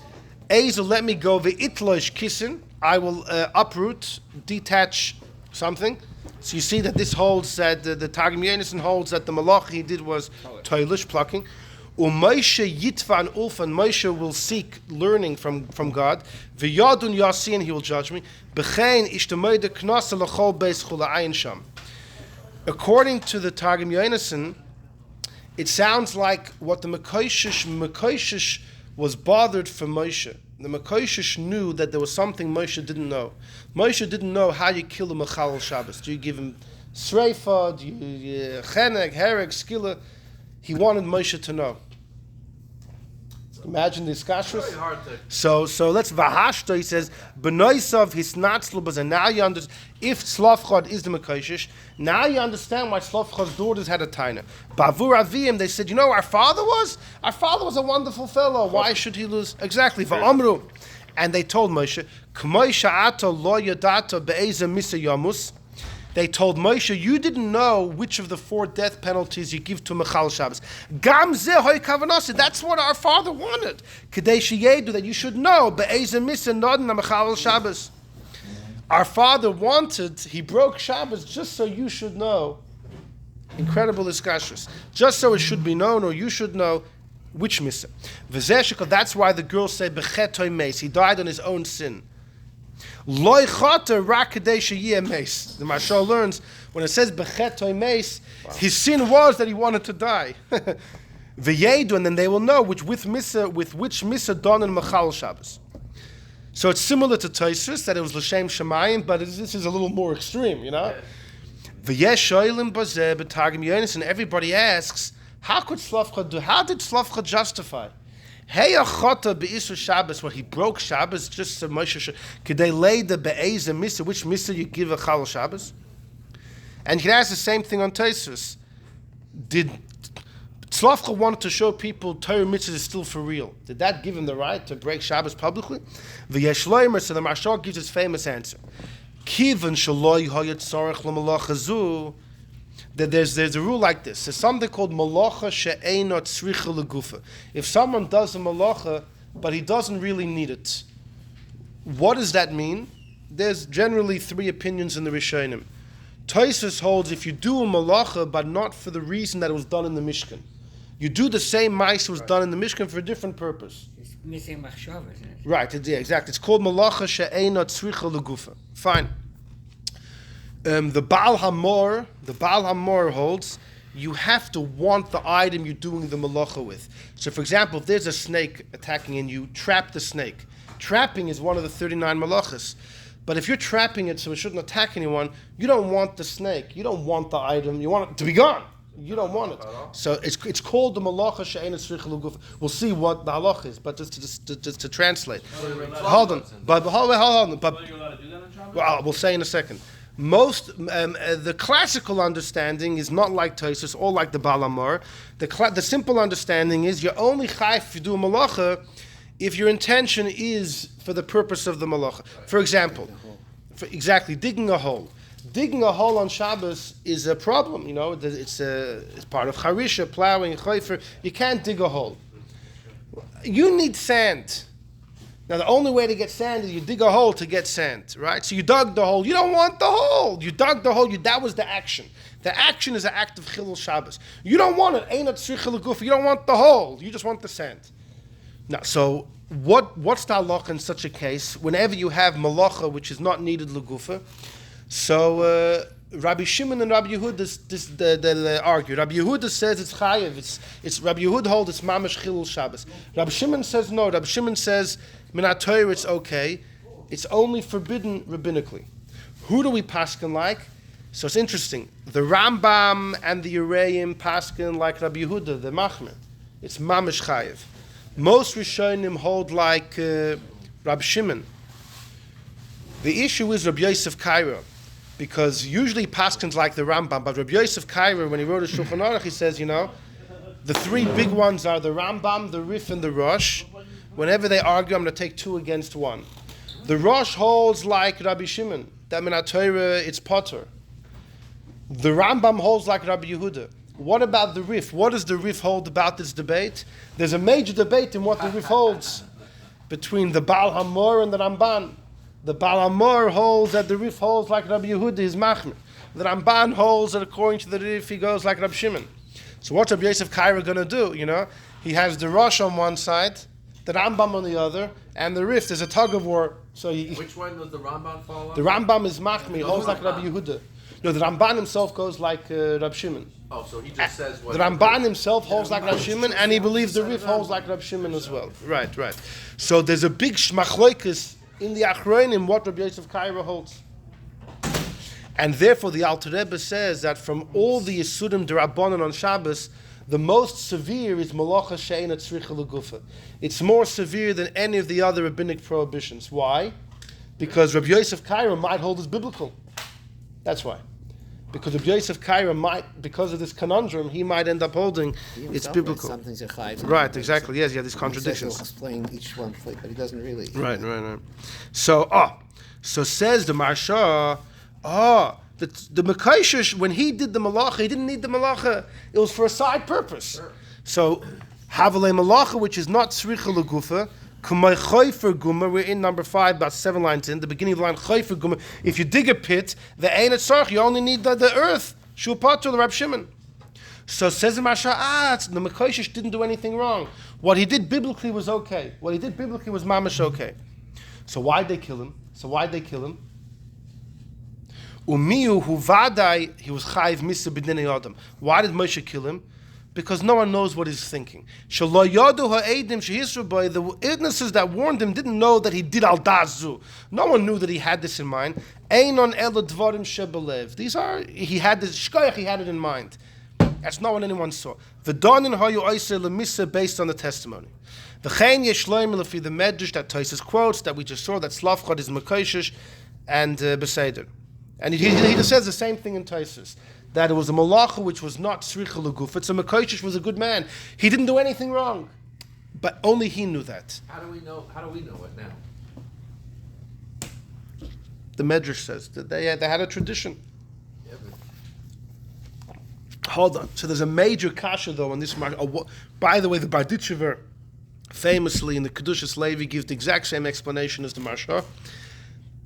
Ezel, let me go, ve'itlosh kisin, I will uproot, detach something. So you see that this holds that the Targum Yonason holds that the malach he did was toilish, plucking. Moshe Yitvan Ulfan, Moshe will seek learning from God. V'yadun Yasi, and he will judge me. B'chein ishtamoyde knasa l'chol beis chula'ayin sham. According to the Targum Yonason, it sounds like what the Mekoshesh was bothered for Moshe. The Mekoshesh knew that there was something Moshe didn't know. Moshe didn't know how you kill a Mechalel Shabbos. Do you give him Sreifa? Do you Chenek, Herek, Skila? He wanted Moshe to know. Imagine this kashrus. Very hard to. So let's vahashto. He says benoisav hisnatzlu, and now you understand. If Tzlofchad is the Mekoshesh, now you understand why Tzlofchad's daughters had a taina. Bavur avim, they said, you know, our father was a wonderful fellow. Why should he lose? Exactly. Va'amru, and they told Moshe, K'moi sha'ato lo yadato be'eza misa yamus. They told Moshe, you didn't know which of the 4 death penalties you give to Mechal Shabbos. Gam zeh hoy kavanasi. That's what our father wanted. Kedei sheyedu, that you should know be'eza misa nodin Mechal Shabbos. Our father wanted, he broke Shabbos just so you should know. Incredible iskashus. Just so it should be known, or you should know which misa. V'zeh, that's why the girls say bechetoy meis. He died on his own sin. Loy chata rak kadei sheyeh meis. The Mashal learns when it says bechetoy meis, his sin was that he wanted to die. V'yedu, and then they will know with which misa done in Mechal Shabbos. So it's similar to Tosfos that it was l'shem shemayim, but this is a little more extreme, you know. V'yesh shoylim bazeh b'targum yonis, and everybody asks, how did Tzlofchad justify? Hey achota be'isur Shabbos, what he broke Shabbos just so Moshe could they lay the be'ezah misa, which misa you give a Chal Shabbos? And you can ask the same thing on Tosfos. Did Tzlofchad wanted to show people Torah mitzvah is still for real? Did that give him the right to break Shabbos publicly? V'yesh loimer, so the Mashal gives his famous answer. Kivan shaloi hayat tzarech l'malacha zu. That there's a rule like this. There's something called malacha she'einot tzricha legufa. If someone does a malacha, but he doesn't really need it, what does that mean? There's generally 3 opinions in the Rishonim. Tosfos holds if you do a malacha, but not for the reason that it was done in the Mishkan. You do the same ma'ase was done in the Mishkan for a different purpose. It's missing machshava, isn't it? Right, yeah, exactly. It's called malacha she'einot tzricha legufa. Fine. The Baal Hamor holds you have to want the item you're doing the malacha with. So, for example, if there's a snake attacking and you trap the snake, trapping is one of the 39 malachas. But if you're trapping it so it shouldn't attack anyone, you don't want the snake. You don't want the item. You want it to be gone. You don't want it. So it's called the malacha she'einot tzricha legufa. We'll see what the halach is, but just to translate. Hold on. But hold on. But well, we'll say in a second. Most the classical understanding is not like Tosfos or like the Baal Hamor. The simple understanding is you're only chayef if you do a malacha if your intention is for the purpose of the malacha. For example, digging a hole. Digging a hole on Shabbos is a problem. You know, it's part of charisha, plowing, chayfer. You can't dig a hole. You need sand. Now, the only way to get sand is you dig a hole to get sand, right? So you dug the hole. You don't want the hole. You dug the hole. That was the action. The action is an act of chilul Shabbos. You don't want it. Einot tzricha legufa. You don't want the hole. You just want the sand. Now, so what's the halacha in such a case? Whenever you have malacha, which is not needed legufa, so Rabbi Shimon and Rabbi Yehuda they argue. Rabbi Yehuda says it's chayev. It's Rabbi Yehuda holds it's mamash chilul Shabbos. Rabbi Shimon says no. Rabbi Shimon says minat Torah it's okay. It's only forbidden rabbinically. Who do we paskin like? So it's interesting. The Rambam and the Ureim paskin like Rabbi Yehuda, the machmer. It's mamash chayev. Most Rishonim hold like Rabbi Shimon. The issue is Rabbi Yosef Kairo. Because usually paskins like the Rambam, but Rabbi Yosef Kairo, when he wrote a Shulchan Aruch, he says, the 3 big ones are the Rambam, the Rif, and the Rosh. Whenever they argue, I'm going to take 2 against 1. The Rosh holds like Rabbi Shimon, that minat Torah, it's potter. The Rambam holds like Rabbi Yehuda. What about the Rif? What does the Rif hold about this debate? There's a major debate in what the Rif holds between the Baal Hamor and the Ramban. The Baal Hamor holds that the Rif holds like Rabbi Yehuda is machmer. The Ramban holds that according to the Rif, he goes like Rab Shimon. So what's Rabbi Yosef Kaira going to do? He has the Rosh on one side, the Rambam on the other, and the Rif. There's a tug of war. So Which one does the Rambam fall on? The Rambam is Machmi, holds like Rabbi Yehuda. No, the Ramban himself goes like Rab Shimon. Oh, so he just says what... The Ramban himself holds like Rab Shimon, and he believes the Rif holds like Rab Shimon as well. Right. So there's a big shmachloikus in the Achronim what Rabbi Yosef Kaira holds. And therefore the Alter Rebbe says that from all the Yisudim D'Rabbanan on Shabbos, the most severe is Malacha She'ena Tzricha L'Gufa. It's more severe than any of the other rabbinic prohibitions. Why? Because Rabbi Yosef Kaira might hold as biblical. That's why. Because Rabbi Yosef Kaira might, because of this conundrum, he might end up holding it's biblical. Some things are chayv. Right, exactly. Yes, these He'll contradictions. explain each one, but he doesn't really. Right. So says the Marsha, the Mekoshesh, when he did the malacha, he didn't need the malacha. It was for a side purpose. Sure. So, Havalei malacha, which is not tzricha l'gufa, Kumay choifer guma, we're in number 5, about 7 lines in, the beginning of the line, choifer guma, if you dig a pit, the ain't tzarch, you only need the earth. Shul patur, the Rab Shimon. So says the Marsha, the Mekoshesh didn't do anything wrong. What he did biblically was okay. What he did biblically was mamash okay. So why'd they kill him? Umiyu hu vadai, he was chayiv misa b'dinei adam. Why did Moshe kill him? Because no one knows what he's thinking. Shelo yadu ha'edim shehisru by, the witnesses that warned him didn't know that he did al dazu. No one knew that he had this in mind. Einon ela dvarim shebelev. These are, he had this shkoyach, he had it in mind. That's not what anyone saw. V'donin hayu oisei lemisa, based on the testimony. V'chein yeshloim lefi, the medrash that Tosfos quotes that we just saw, that Slavchad is Mekoshesh and Beseder. And he just says the same thing in Tosfos, that it was a malacha which was not tzricha l'guf. It's a Mekoshesh was a good man. He didn't do anything wrong, but only he knew that. How do we know it now? The Medrash says that they had a tradition. Yeah, Hold on. So there's a major kasha though on this. By the way, the Barditchever famously in the Kedushas Levi gives the exact same explanation as the Marsha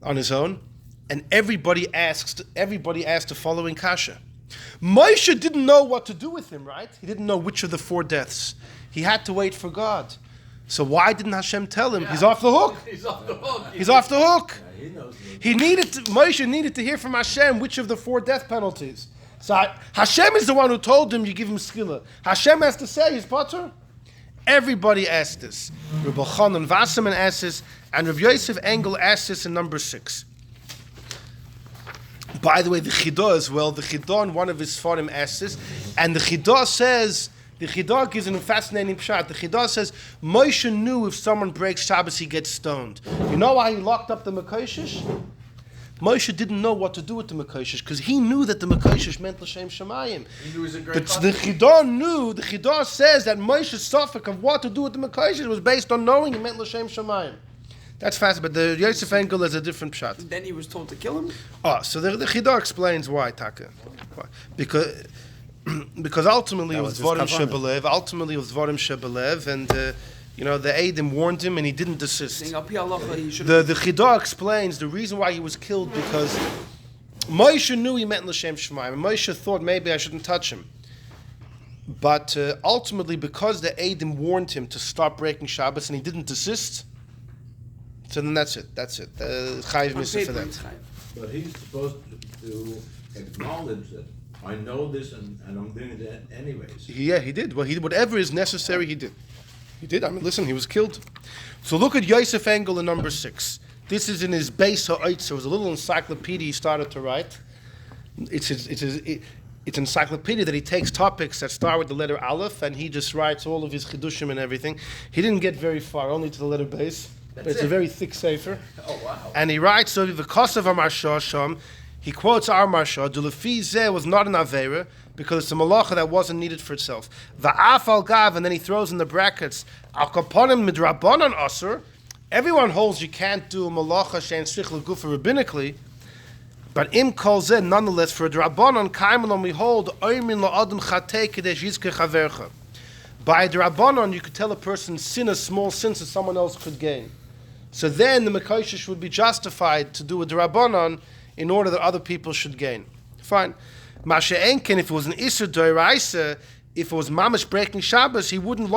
on his own. And everybody asked the following kasha. Moshe didn't know what to do with him, right? He didn't know which of the 4 deaths. He had to wait for God. So why didn't Hashem tell him? Yeah. He's off the hook. He's off the hook. He's off the hook. Yeah, he knows. Moshe needed to hear from Hashem which of the 4 death penalties. So Hashem is the one who told him you give him skila. Hashem has to say his potter. Everybody asked this. Rabbi Chanan Wasserman asked this, and Rabbi Yosef Engel asked this in number 6. By the way, the Chidah as well, the Chidah in one of his Sfarim asks this, and the Chidah says, the Chidah gives a fascinating pshat. The Chidah says, Moshe knew if someone breaks Shabbos, he gets stoned. You know why he locked up the Mekoshesh? Moshe didn't know what to do with the Mekoshesh, because he knew that the Mekoshesh meant L'Shem Shemayim. He knew he was a great The Chidah knew, the Chidah says that Moshe's suffix of what to do with the Mekoshesh was based on knowing he meant L'Shem Shemayim. That's fast, but the Yosef Engel is a different pshat. Then he was told to kill him? So the Chidah explains why, Taka. Why? Because ultimately it was Dvarim Shebelev, and the Eidim warned him and he didn't desist. The Chidah explains the reason why he was killed, because Moshe knew he meant L'Shem Shemayim, and Moshe thought maybe I shouldn't touch him. But ultimately, because the Eidim warned him to stop breaking Shabbos and he didn't desist, so then that's it. Chayiv Misa for that. But he's supposed to acknowledge that I know this and I'm doing it anyways. Yeah, he did. Well, whatever is necessary, he did. He did. I mean, listen, he was killed. So look at Yosef Engel in number 6. This is in his Beis HaOitzer. It was a little encyclopedia he started to write. It's an encyclopedia that he takes topics that start with the letter Aleph, and he just writes all of his chidushim and everything. He didn't get very far, only to the letter Beis. But it's a very thick sefer. Oh, wow. And he writes, so the Kosav Marsha Sham, he quotes our Marsha, Dulafi Zeh was not an Avera, because it's a malacha that wasn't needed for itself. Va'af al gav, and then he throws in the brackets, Al kaponim midrabanan asur. Everyone holds you can't do a malacha shein tzrich l'gufa rabbinically, but im kol zeh, nonetheless, for a drabanan kaimelon we hold, oimin la'adam chatei kadesh yizke chavercha. By drabanan, you could tell a person sin a small sin so someone else could gain. So then the Mekoshesh would be justified to do a drabanan in order that other people should gain. Fine. Masha Enken, if it was an Isser Doiraisa, if it was mamish breaking Shabbos, he wouldn't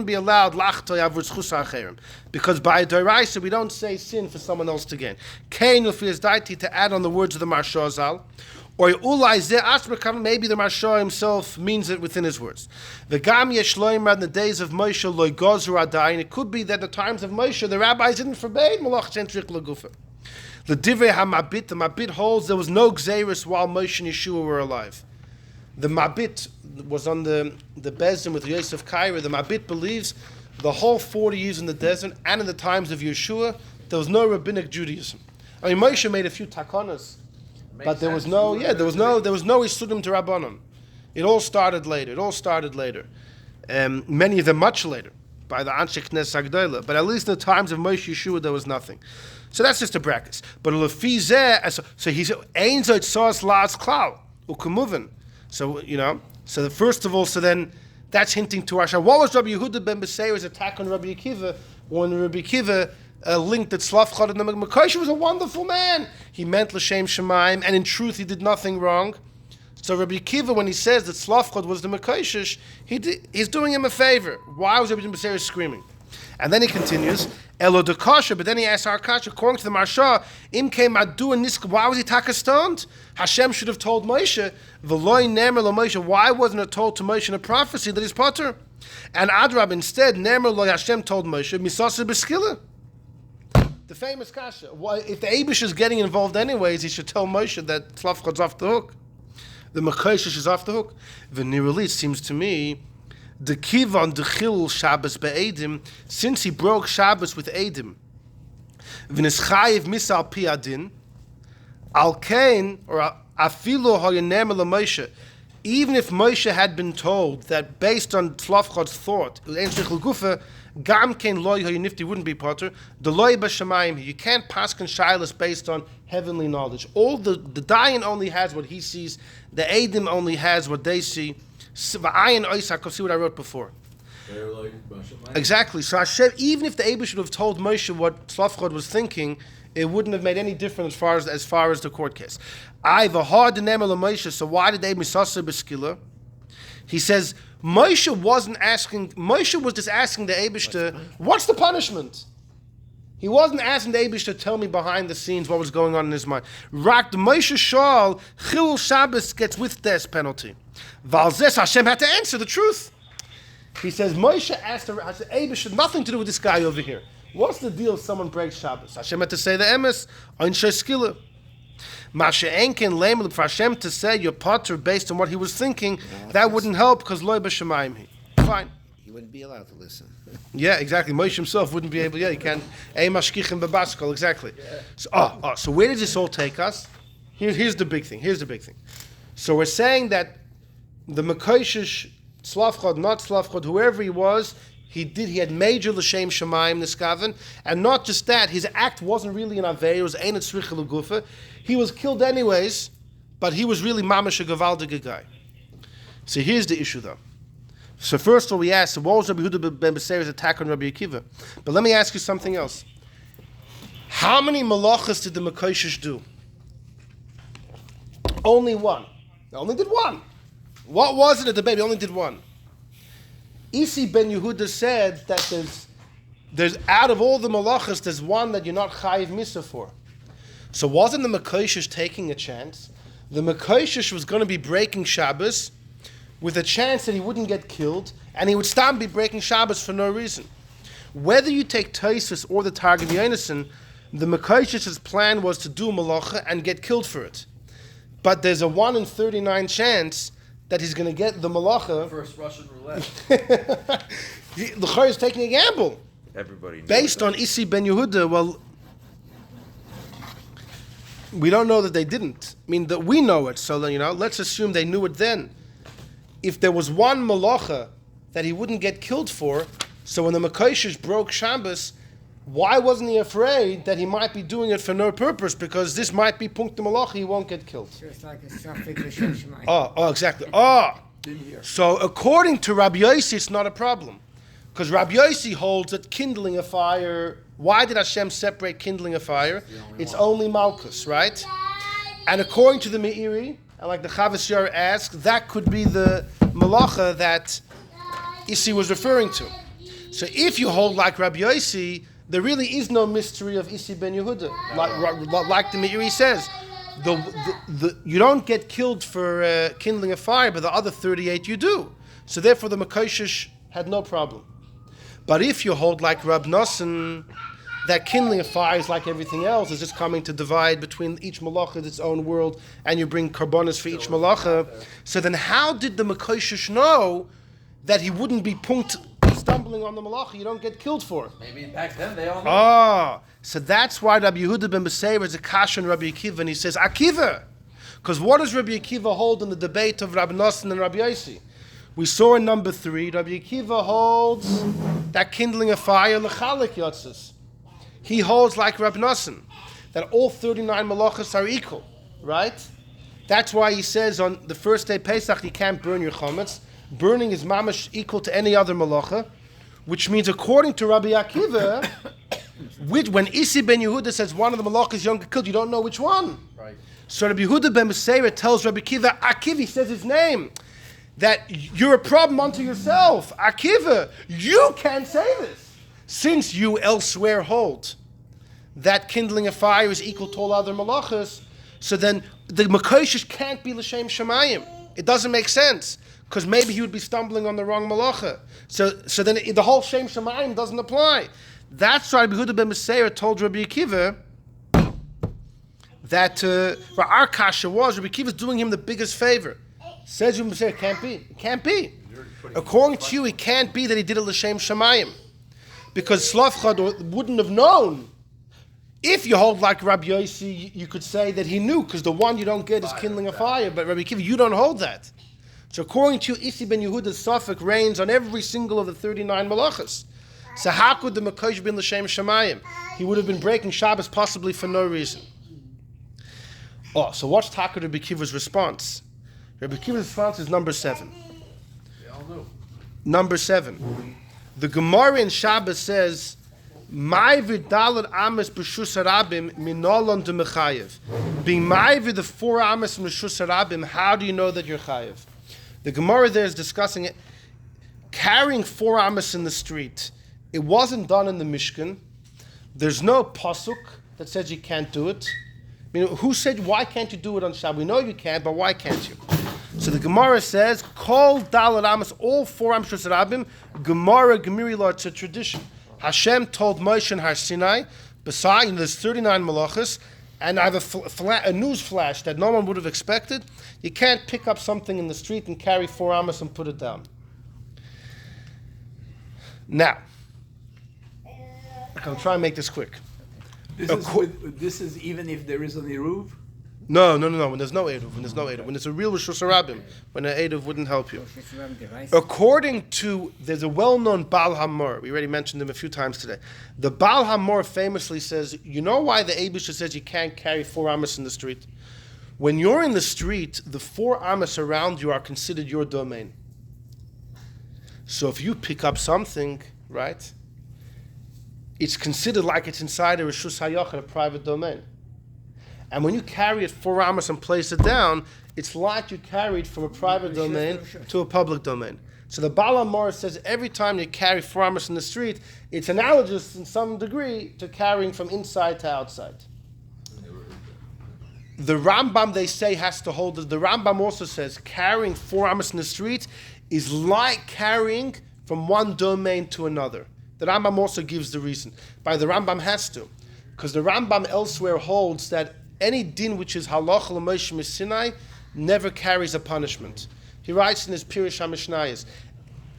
be allowed lachtoy avur zchus acherim, because by Doiraisa we don't say sin for someone else to gain. Kain ufias daiti, to add on the words of the Marsha Zal, or ulai zeh asmakam, maybe the Marsha himself means it within his words. The gam yesh loimrad in the days of Moshe loy gozer adayin. It could be that the times of Moshe the rabbis didn't forbid malach centric lagufa. The divrei hamabit, the mabit holds there was no gzeiris while Moshe and Yeshua were alive. The Mabit was on the Bezdin with Yosef Kaira. The Mabit believes the whole 40 years in the desert and in the times of Yeshua, there was no rabbinic Judaism. I mean, Moshe made a few takonas, but there was no Isudim to Rabbanon. It all started later. Many of them much later, by the Anshe Knes Agdola. But at least in the times of Moshe Yeshua, there was nothing. So that's just a brackets. But Lefi Zeh, so he said, Ein Zoit Sos Laz Klau, Ukumuvin. So, so first of all, so then that's hinting to Rasha. What was Rabbi Yehuda ben Beseir's attack on Rabbi Akiva when Rabbi Akiva linked that Slavchad and Mekoshesh was a wonderful man? He meant L'Shem Shemaim, and in truth he did nothing wrong. So Rabbi Akiva, when he says that Slavchad was the Mekoshesh, he's doing him a favor. Why was Rabbi ben Beseir screaming? And then he continues, Elo de Kasha, but then he asks our Kasha, according to the Marsha, Im came Adu and Niska, why was he taka stoned? Hashem should have told Moshe, V'loi nemer lo Moshe, why wasn't it told to Moshe in a prophecy that he's potter? And Adrab, instead, nemer lo Hashem told Moshe, Misasa b'skila. The famous Kasha, if the Abish is getting involved anyways, he should tell Moshe that Tzlafchod's off the hook. The Mekoshesh is off the hook. V'nirali, it seems to me, the Kivon the Chil Shabbos be'edim, since he broke Shabbos with Edim, v'nischayiv misal pi adin, al kain or afilu hoyanem la Moshe, even if Moshe had been told that based on Tzlafchod's thought, gam kain loy hoyanifti wouldn't be potter, the loy b'shamayim, you can't pass shilas based on heavenly knowledge. All the Dayan only has what he sees, the Edim only has what they see. See what I wrote before. Exactly. So Hashem, even if the Abba should have told Moshe what Tzlafchad was thinking, it wouldn't have made any difference as far as the court case. Moshe. So why did they misasa b'skila? He says Moshe wasn't asking. Moshe was just asking the Abba, what's the punishment? He wasn't asking the Abish to tell me behind the scenes what was going on in his mind. Rak the Moshe Shal, Chil Shabbos gets with death penalty. Valzes Hashem had to answer the truth. He says Moshe asked the Abish had nothing to do with this guy over here. What's the deal if someone breaks Shabbos? Hashem had to say the emes, Ein Sheskila. Masha Enken Lamel for Hashem to say your potter based on what he was thinking, that wouldn't help because Loi B'Shamayim. Fine. He wouldn't be allowed to listen. Yeah, exactly. Moshe himself wouldn't be able. Yeah, he can't. Exactly. So where does this all take us? Here's the big thing. So we're saying that the Mekoshesh, Slavchad, not Slavchad, whoever he was, he had major l'shem shemayim niskaven, and not just that, his act wasn't really an avei. It was ein tzricha l'gufa. He was killed anyways, but he was really mamash a gavaldige guy. So here's the issue, though. So first of all, we asked, what was Rabbi Yehuda ben Beseir's attack on Rabbi Akiva? But let me ask you something else. How many malachas did the Mekoshesh do? Only one. They only did one. What was it at the baby? Only did one. Isi ben Yehuda said that there's out of all the malachas, there's one that you're not chayiv misa for. So wasn't the Mekoshesh taking a chance? The Mekoshesh was going to be breaking Shabbos with a chance that he wouldn't get killed, and he would stop be breaking Shabbos for no reason. Whether you take Taisus or the Targum Yonason, the Mekoshesh's plan was to do malacha and get killed for it. But there's a 1 in 39 chance that he's going to get the malacha. First Russian roulette. The Chor is taking a gamble. Everybody knows based that. on Isi ben Yehuda. Well, we don't know that they didn't. I mean, that we know it, so let's assume they knew it then. If there was one malacha that he wouldn't get killed for, so when the Mekoshesh broke Shabbos, why wasn't he afraid that he might be doing it for no purpose? Because this might be punkt malacha, he won't get killed. So it's like a suffix L'Shem Shemayim. Oh, exactly. So according to Rabbi Yossi, it's not a problem. Because Rabbi Yossi holds that kindling a fire, why did Hashem separate kindling a fire? It's only Malchus, right? And according to the Meiri, And like the Chavos Yair asks, that could be the malacha that Isi was referring to. So if you hold like Rabbi Yossi, there really is no mystery of Isi ben Yehuda. Like the Meiri says, you don't get killed for kindling a fire, but the other 38 you do. So therefore the Mekoshesh had no problem. But if you hold like Rab Nosson, that kindling a fire is like everything else, is just coming to divide between each malacha in its own world, and you bring karbonos for each malacha. So then how did the Mekoshesh know that he wouldn't be stumbling on the malacha you don't get killed for? Maybe back then they all knew. So that's why Rabbi Yehuda ben Beseir is a kasha on Rabbi Akiva, and he says, Akiva! Because what does Rabbi Akiva hold in the debate of Rabbi Nosson and Rabbi Yossi? We saw in number 3, Rabbi Akiva holds that kindling a fire, l'chalik yotzes. He holds like Rabbi Nosson, that all 39 malachas are equal, right? That's why he says on the first day Pesach you can't burn your chametz. Burning is mamash equal to any other malacha, which means according to Rabbi Akiva, when Isi ben Yehuda says one of the malachas don't get killed, you don't know which one. Right. So Rabbi Yehuda ben Beseira tells Rabbi Akiva, Akiva says his name, that you're a problem unto yourself. Akiva, you can't say this, since you elsewhere hold that kindling a fire is equal to all other malachas. So then the Mekoshesh can't be l'shem shemayim. It doesn't make sense, because maybe he would be stumbling on the wrong malacha. So then the whole shem shemayim doesn't apply. That's why Rabbi Yehuda ben Beseira told Rabbi Akiva that our kasha was Rabbi Akiva is doing him the biggest favor. Says Rabbi Beseira, it can't be. According to you, it can't be that he did it l'shem shemayim, because Slavchad wouldn't have known. If you hold like Rabbi Yossi, you could say that he knew, because the one you don't get is kindling a fire. But Rabbi Akiva, you don't hold that. So according to you, Isi ben Yehuda's suffix reigns on every single of the 39 malachas. So how could the Mekoshesh be l'shem shemayim? He would have been breaking Shabbos possibly for no reason. So what's Taka Rabbi Akiva's response? Rabbi Akiva's response is number 7. They all knew. Number 7. The Gemara in Shabbos says, Ma'avid dalad ames b'shus harabim minolon de mechayev. Being ma'avid the 4 ames from b'shus harabim, how do you know that you're chayev? The Gemara there is discussing it. Carrying 4 ames in the street, it wasn't done in the Mishkan. There's no pasuk that says you can't do it. Who said, why can't you do it on Shabbos? We know you can, but why can't you? So the Gemara says, Kol dalad ames, all 4 ames b'shus harabim, Gemara Gemiri Law, it's a tradition. Hashem told Moshe in Har Sinai, besides there's 39 malachas, and I have a news flash that no one would have expected. You can't pick up something in the street and carry 4 amas and put it down. Now, I'll try and make this quick. This is even if there is an Eruv? No. When there's no Eruv. When it's a real Rosh Hashanah, when an Eruv wouldn't help you. According to, there's a well-known Baal Hamor. We already mentioned him a few times today. The Baal Hamor famously says, you know why the Eibusha says you can't carry 4 amas in the street? When you're in the street, the 4 amas around you are considered your domain. So if you pick up something, right, it's considered like it's inside a Reshus HaYachid, a private domain. And when you carry it 4 amas and place it down, it's like you carried from a private domain to a public domain. So the Baal Hamor says every time you carry 4 amas in the street, it's analogous in some degree to carrying from inside to outside. The Rambam, they say, has to hold it. The Rambam also says carrying 4 amas in the street is like carrying from one domain to another. The Rambam also gives the reason. By the Rambam has to. Because the Rambam elsewhere holds that any din which is halach l'Moshe Sinai never carries a punishment. He writes in his Pirush HaMishnayos,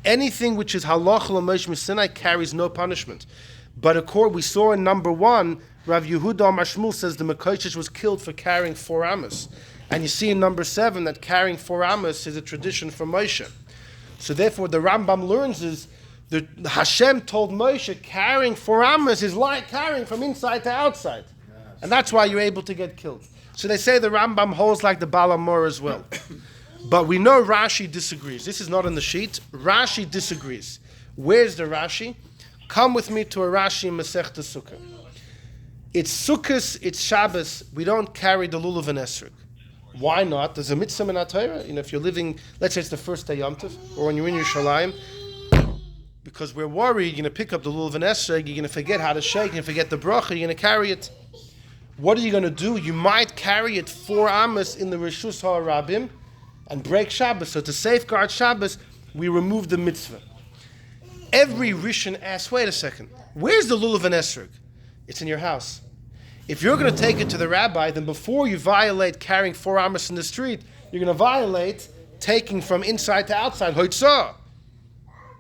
anything which is halach l'Moshe Sinai carries no punishment. But we saw in number 1, Rav Yehuda Amar Shmuel says the Mekoshesh was killed for carrying 4 amas. And you see in number 7 that carrying 4 amas is a tradition from Moshe. So therefore the Rambam learns is that Hashem told Moshe carrying 4 amas is like carrying from inside to outside. And that's why you're able to get killed. So they say the Rambam holds like the Baal Hamor as well. But we know Rashi disagrees. This is not in the sheet. Rashi disagrees. Where's the Rashi? Come with me to a Rashi in Masechta Sukkah. It's Sukkot, it's Shabbos. We don't carry the lulav and esrog. Why not? There's a mitzvah in our Torah. If you're living, let's say it's the first day Yom Tov, or when you're in Yerushalayim, because we're worried, you're going to pick up the lulav and esrog, you're going to forget how to shake, you're going to forget the bracha, you're going to carry it. What are you going to do? You might carry it 4 amos in the Rishus HaRabim and break Shabbos. So to safeguard Shabbos, we remove the mitzvah. Every Rishon asks, wait a second, where's the lulav and esrog? It's in your house. If you're going to take it to the rabbi, then before you violate carrying 4 amos in the street, you're going to violate taking from inside to outside. Hoitzah.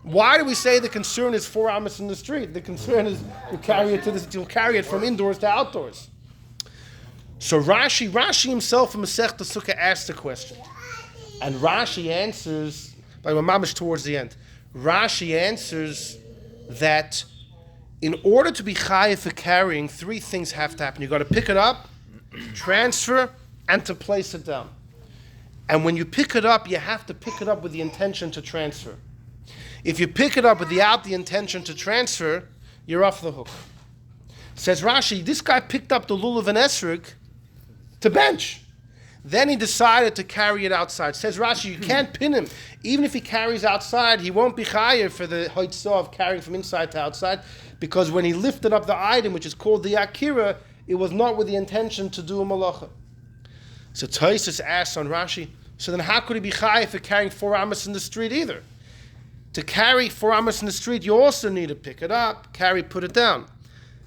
Why do we say the concern is 4 amos in the street? The concern is you'll carry it from indoors to outdoors. So Rashi himself in Masechta Sukkah asked the question, and Rashi answers by mamish towards the end. Rashi answers that in order to be chayav for carrying, 3 things have to happen. You got to pick it up, transfer, and to place it down. And when you pick it up, you have to pick it up with the intention to transfer. If you pick it up without the intention to transfer, you're off the hook. Says Rashi, this guy picked up the lulav and esrog to bench. Then he decided to carry it outside. Says Rashi, you can't pin him. Even if he carries outside, he won't be chayav for the hoitzah of carrying from inside to outside, because when he lifted up the item, which is called the akira, it was not with the intention to do a malacha. So Tosfos asks on Rashi, so then how could he be chayav for carrying 4 amos in the street either? To carry 4 amos in the street, you also need to pick it up, put it down.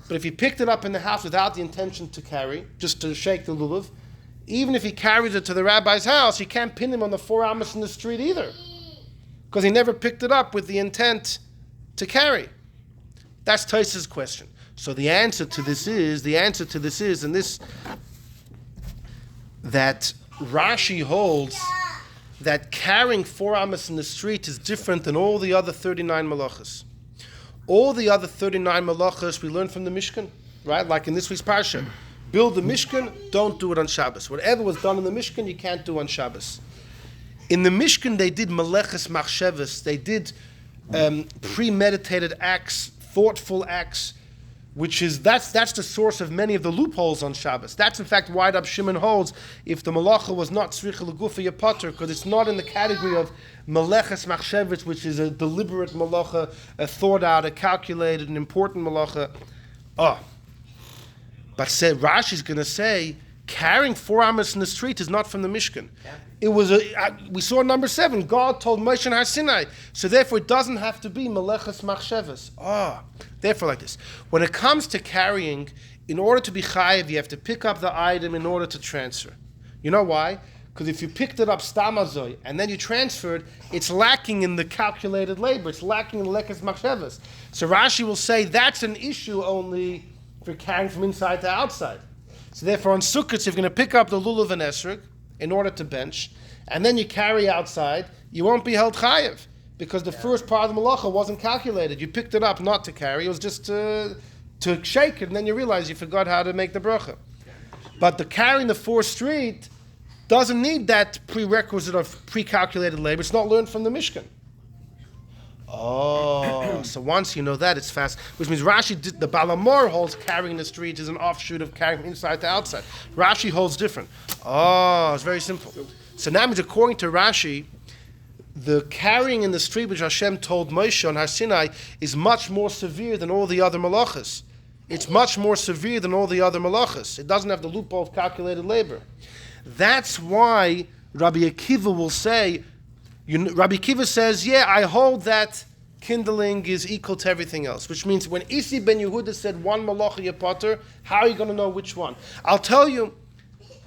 But if he picked it up in the house without the intention to carry, just to shake the lulav, even if he carries it to the rabbi's house, you can't pin him on the 4 amos in the street either, because he never picked it up with the intent to carry. That's Tosfos' question. So the answer to this is, and this, that Rashi holds that carrying 4 amos in the street is different than all the other 39 malachas. All the other 39 malachas we learn from the Mishkan, right? Like in this week's parsha. Build the Mishkan, don't do it on Shabbos. Whatever was done in the Mishkan, you can't do on Shabbos. In the Mishkan, they did meleches machshavos. They did premeditated acts, thoughtful acts, that's the source of many of the loopholes on Shabbos. That's in fact why Rab Shimon holds if the malacha was not tzricha legufa yapater, because it's not in the category of meleches machshavos, which is a deliberate malacha, a thought out, a calculated, an important malacha. But Rashi's going to say carrying 4 amos in the street is not from the Mishkan. It was we saw number 7. God told Moshe and Har Sinai, so therefore it doesn't have to be meleches machshavos. Therefore, like this, when it comes to carrying, in order to be chayiv, you have to pick up the item in order to transfer. You know why? Because if you picked it up stamazoi and then you transferred, it's lacking in the calculated labor. It's lacking in meleches machshavos. So Rashi will say that's an issue only for carrying from inside to outside. So therefore, on Sukkot, if you're going to pick up the lulav and esrog in order to bench, and then you carry outside, you won't be held chayiv, because the first part of the malacha wasn't calculated. You picked it up not to carry; it was just to shake it, and then you realize you forgot how to make the bracha. But the carrying the 4 street doesn't need that prerequisite of pre-calculated labor. It's not learned from the Mishkan. So once you know that, it's fast. Which means the Balamor holds carrying the street is an offshoot of carrying from inside to outside. Rashi holds different. It's very simple. So now means according to Rashi, the carrying in the street which Hashem told Moshe on Har Sinai is much more severe than all the other malachas. It's much more severe than all the other malachas. It doesn't have the loophole of calculated labor. That's why Rabbi Akiva will say, Rabbi Akiva says, I hold that kindling is equal to everything else, which means when Isi ben Yehuda said 1 malacha yapater, how are you going to know which one? I'll tell you,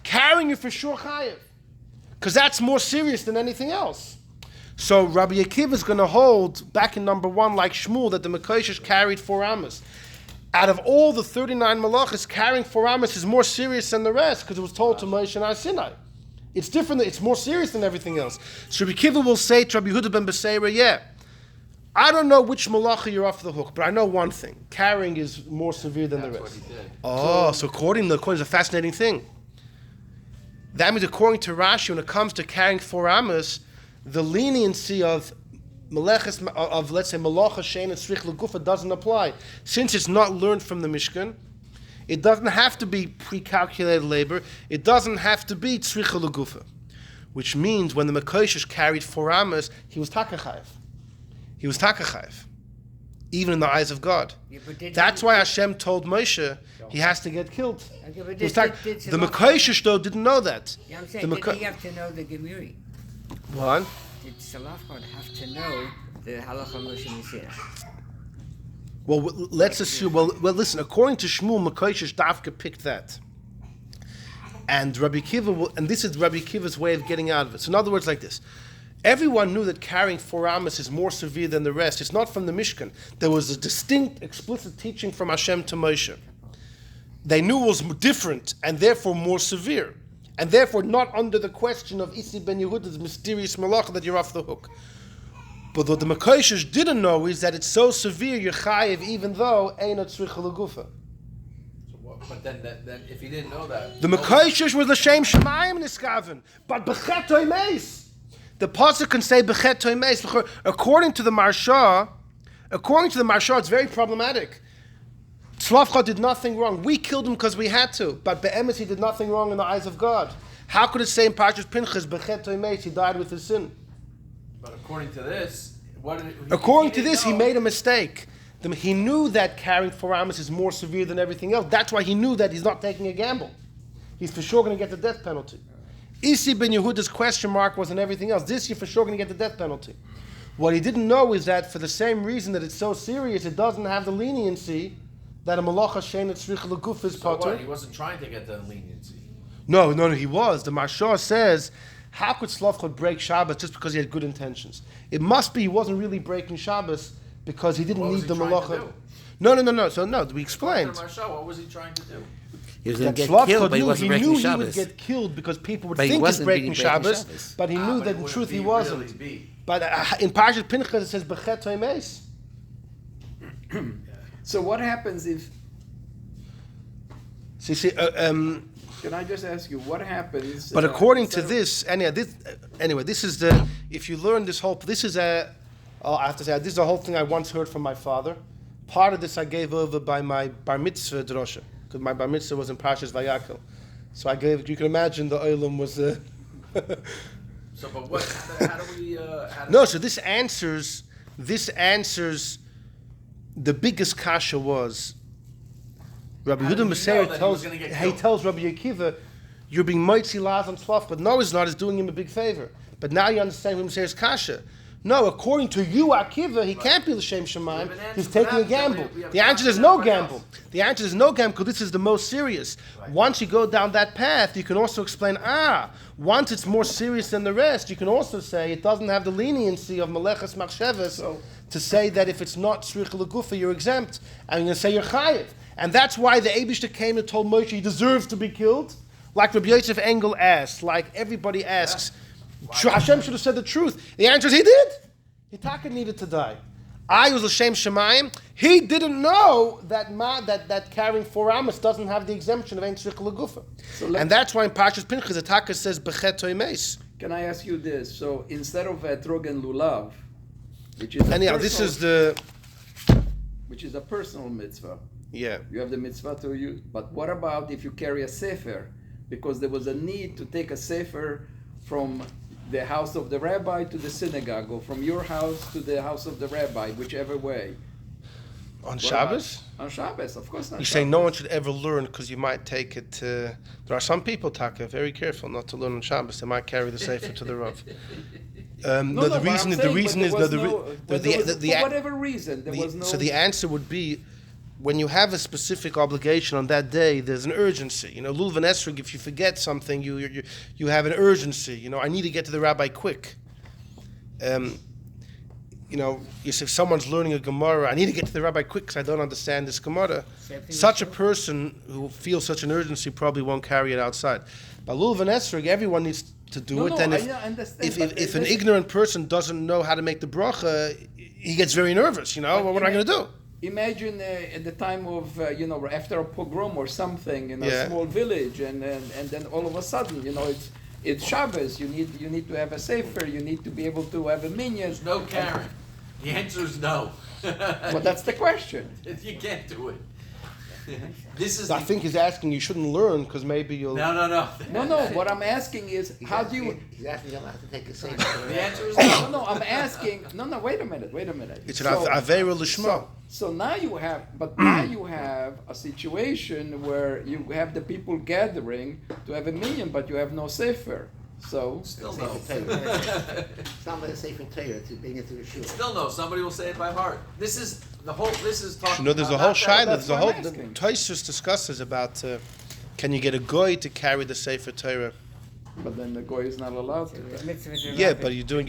carrying you for sure chayiv, because that's more serious than anything else. So Rabbi Akiva is going to hold, back in number 1, like Shmuel, that the Mekoshesh carried 4 amos. Out of all the 39 malachas, carrying 4 amos is more serious than the rest, because it was told to Moshe and Har Sinai. It's different. It's more serious than everything else. So Rabbi Akiva will say to Rabbi Yehuda ben Beseira, I don't know which malacha you're off the hook, but I know one thing. Carrying is more severe than the rest. So according to it's a fascinating thing. That means according to Rashi, when it comes to carrying 4 amos, the leniency of meleches, let's say malacha shein and tzrich legufa doesn't apply. Since it's not learned from the Mishkan, It doesn't have to be pre-calculated labor. It doesn't have to be tzricha legufa. Which means when the Mekoshesh carried 4 amas, he was takachayev. He was takachayev, even in the eyes of God. Yeah, but That's why Hashem told Moshe he has to get killed. Okay, but He was did the Mekoshesh though didn't know that. Yeah, I'm saying, The did he have to know the Gemuri? What? Did Salafchad have to know the halacha Moshe Messiah? Well, let's assume. Well, listen. According to Shmuel, Mekoshesh Dafka picked that, and Rabbi Akiva. And this is Rabbi Akiva's way of getting out of it. So, in other words, like this: everyone knew that carrying 4 amas is more severe than the rest. It's not from the Mishkan. There was a distinct, explicit teaching from Hashem to Moshe. They knew it was different and therefore more severe, and therefore not under the question of Isi ben Yehuda's mysterious malach that you're off the hook. But what the Mekoshesh didn't know is that it's so severe you're chayiv even though ain't a tzricha legufa. But then if he didn't know that, The Mekoshesh was l'shem shemayim niskaven, but b'chet meis. The pasuk can say b'chet meis. According to the Marsha, it's very problematic. Tzlafcha did nothing wrong. We killed him because we had to, but be'emes he did nothing wrong in the eyes of God. How could it say in Parshas Pinchas b'chet meis he died with his sin? but according to this, He made a mistake. He knew that carrying 4 amas is more severe than everything else. That's why he knew that he's not taking a gamble. He's for sure going to get the death penalty. Isi ben Yehuda's question mark wasn't everything else. This, you're for sure going to get the death penalty. What he didn't know is that for the same reason that it's so serious, it doesn't have the leniency that a malacha shein tzricha leguf is so potter. what? He wasn't trying to get the leniency. No, he was. The Marsha says, how could Slavchot break Shabbos just because he had good intentions? It must be he wasn't really breaking Shabbos because he didn't What need was he the trying to malacha. do? No. So no, we explained. What was he trying to do? He was going That to get killed, Slavchot but he knew wasn't he breaking knew he Shabbos. would get killed because people would But he think he's wasn't breaking breaking Shabbos, Shabbos. but he knew But that it in wouldn't truth he be wasn't. really be. But in Parashat Pinchas it says b'chet meis. So what happens if? So you see, Can I just ask you what happens? but according to instead of- this, this is the. If you learn this whole, this is a. I have to say, this is a whole thing I once heard from my father. Part of this I gave over by my bar mitzvah drosha, because my bar mitzvah was in Parshas Vayakel. So I gave. You can imagine the olam was. So, but what? How do we? No, so this answers the biggest kasha was Rabbi How did Yehuda he know Meseir that he tells was gonna get he killed? tells Rabbi Akiva, you're being moitzi laz on tzlaf, but no, he's not. He's doing him a big favor. But now you understand Rabbi Meseir's kasha. No, according to you, Akiva, he can't be l'shem We shemaim. have an answer He's for taking a that, gamble. we have The answer is answer no for gamble. else. The answer is no gamble because this is the most serious. Once you go down that path, you can also explain, once it's more serious than the rest, you can also say it doesn't have the leniency of Meleches Machshavas to say that if it's not Tzricha Legufa, you're exempt, and you're going to say you're Chayiv. And that's why the Eibishter came and told Moshe he deserves to be killed, like Rabbi Yosef Engel asked, like everybody asks. Hashem should have said the truth. The answer is he did. Hitaka needed to die. I was l'shem shemayim. He didn't know that carrying 4 amas doesn't have the exemption of ein tzricha legufa. And that's why in Parshas Pinchas, Hitaka says b'chet meis. Can I ask you this? So instead of etrog and lulav, which is Anyhow, this is the which is a personal mitzvah. yeah. You have the mitzvah to you. But what about if you carry a sefer? Because there was a need to take a sefer from the house of the rabbi to the synagogue, or from your house to the house of the rabbi, whichever way. On What Shabbos? about- On Shabbos, of course not. You say no one should ever learn because you might take it to... There are some people, Taka, very careful not to learn on Shabbos. They might carry the sefer to the Rav. No, the reason is for whatever reason there was no. So the answer would be, when you have a specific obligation on that day, there's an urgency. You know, Lulav and Esrog, if you forget something, you have an urgency. You know, I need to get to the rabbi quick. You know, if someone's learning a Gemara, I need to get to the rabbi quick because I don't understand this Gemara. Such a person who feels such an urgency probably won't carry it outside. But Lulav and Esrog, everyone needs to do it. And I understand, but if an ignorant person doesn't know how to make the bracha, he gets very nervous. You know, what am I going to do? Imagine at the time of after a pogrom or something in a Yeah. small village, and then all of a sudden, it's Shabbos. You need to have a sefer. You need to be able to have a minyan. There's no carrying. The answer is no. But that's the question. You can't do it. This is I think he's asking you shouldn't learn because maybe you'll. no. No. What I'm asking is, how do you? He's asking you not to take a safe. The answer is No, no. I'm asking. No. Wait a minute. It's an avera lishma. So now you have, a situation where you have the people gathering to have a minyan, but you have no sefer. So Still no. It's not like a safe and Torah to bring it to the shul. Still no. Somebody will say it by heart. This is talking. You know, there's a about whole not that- shaila. that's There's a what whole. I'm asking. Tosfos discusses about can you get a goy to carry the sefer Torah? but then the goy is not allowed to. Yeah, but you're doing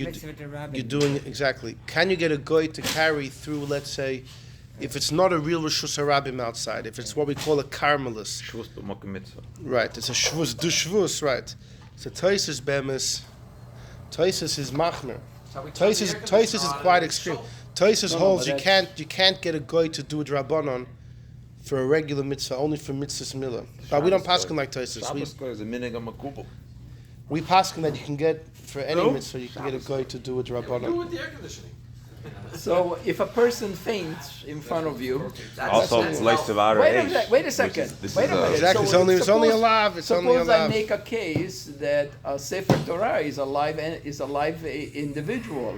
exactly. Can you get a goy to carry through? Let's say, if it's not a real Rishus Harabim outside, if it's what we call a Carmelist, Shvus b'mokim mitzvah. right? It's a shvus, du shvus, right? So Tosfos bemis, Tosfos is machmer. So we turn the air conditioner Tosfos is on quite and extreme. show- Tosfos No, holds but you can't get a goy to do a drabanon for a regular mitzvah, only for mitzvahs milah. But we don't paskin like Tosfos. Shabbos goy is a minig makubal. We paskin that you can get for any No. mitzvah, you can get a goy to do a Do drabanon. with the air conditioning. So if a person faints in front of you, Also, that's leistavara wait a second. This Wait is a minute. Exactly. So It's only a suppose- lav. It's only a Suppose I lav. make a case that a Sefer Torah is a live individual.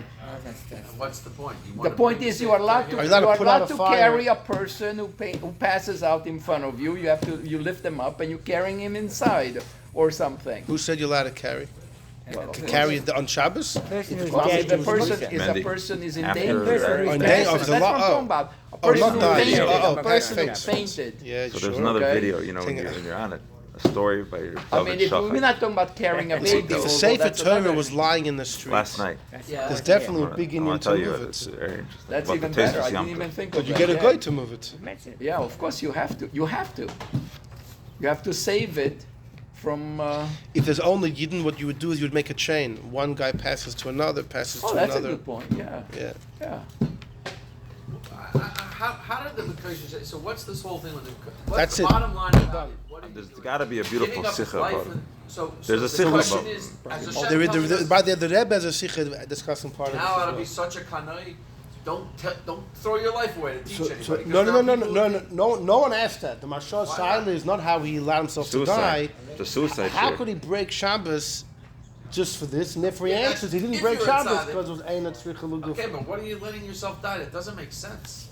What's the point? You The wanna point bring is the you are allowed safety to Are you you allowed to are put out allowed a to fire? carry a person who passes out in front of you. You lift them up and you're carrying him inside or something. Who said you're allowed to carry? Well, Carry it on Shabbos? Person who's Well, dead if a is person Moshe. is Mandy, a person is in after danger, that- or In is danger passing, of the that's law- what I'm talking about. A Oh, person not who dying. fainted. Oh, A person who perfect. fainted. Yeah, So sure. there's another Okay. video, you know, when you're on it. A story by your I mean, if we're not talking about carrying a baby, If the although Sefer that's Torah another- was lying in the street, last night. Yeah. there's definitely a I big want Indian to tell to you, move it's it. very interesting. That's About even the better. Tosfos I didn't Yom even Tov. think But of you that. get a Yeah. guy to move it. Yeah, of course you have to. You have to. You have to save it from. If there's only Yidden, what you would do is you would make a chain. One guy passes to another, passes Oh, to that's a another. good point. Yeah. Yeah. Yeah. How did the Mekoshesh say? So what's this whole thing with the? What's That's the it. bottom line about it? What are you There's doing? got to be a Giving beautiful up his sikha life about it. and- So There's a the sikha question about it. is, as Oh, Hashem tells us, by the Rebbe has a sikha discussing part of now ought to be this. such a kanai. Don't throw your life away to teach So, anybody. no one asked that. The Mashal Why Saila not? is not how he allowed himself to die. Suicide. The suicide How shit. could he break Shabbos just for this? And if he Yeah, answers, he didn't if break you're a Shabbos tzaddik. because it was Ein Tzricha L'Guf. Okay, but what are you letting yourself die? That doesn't make sense.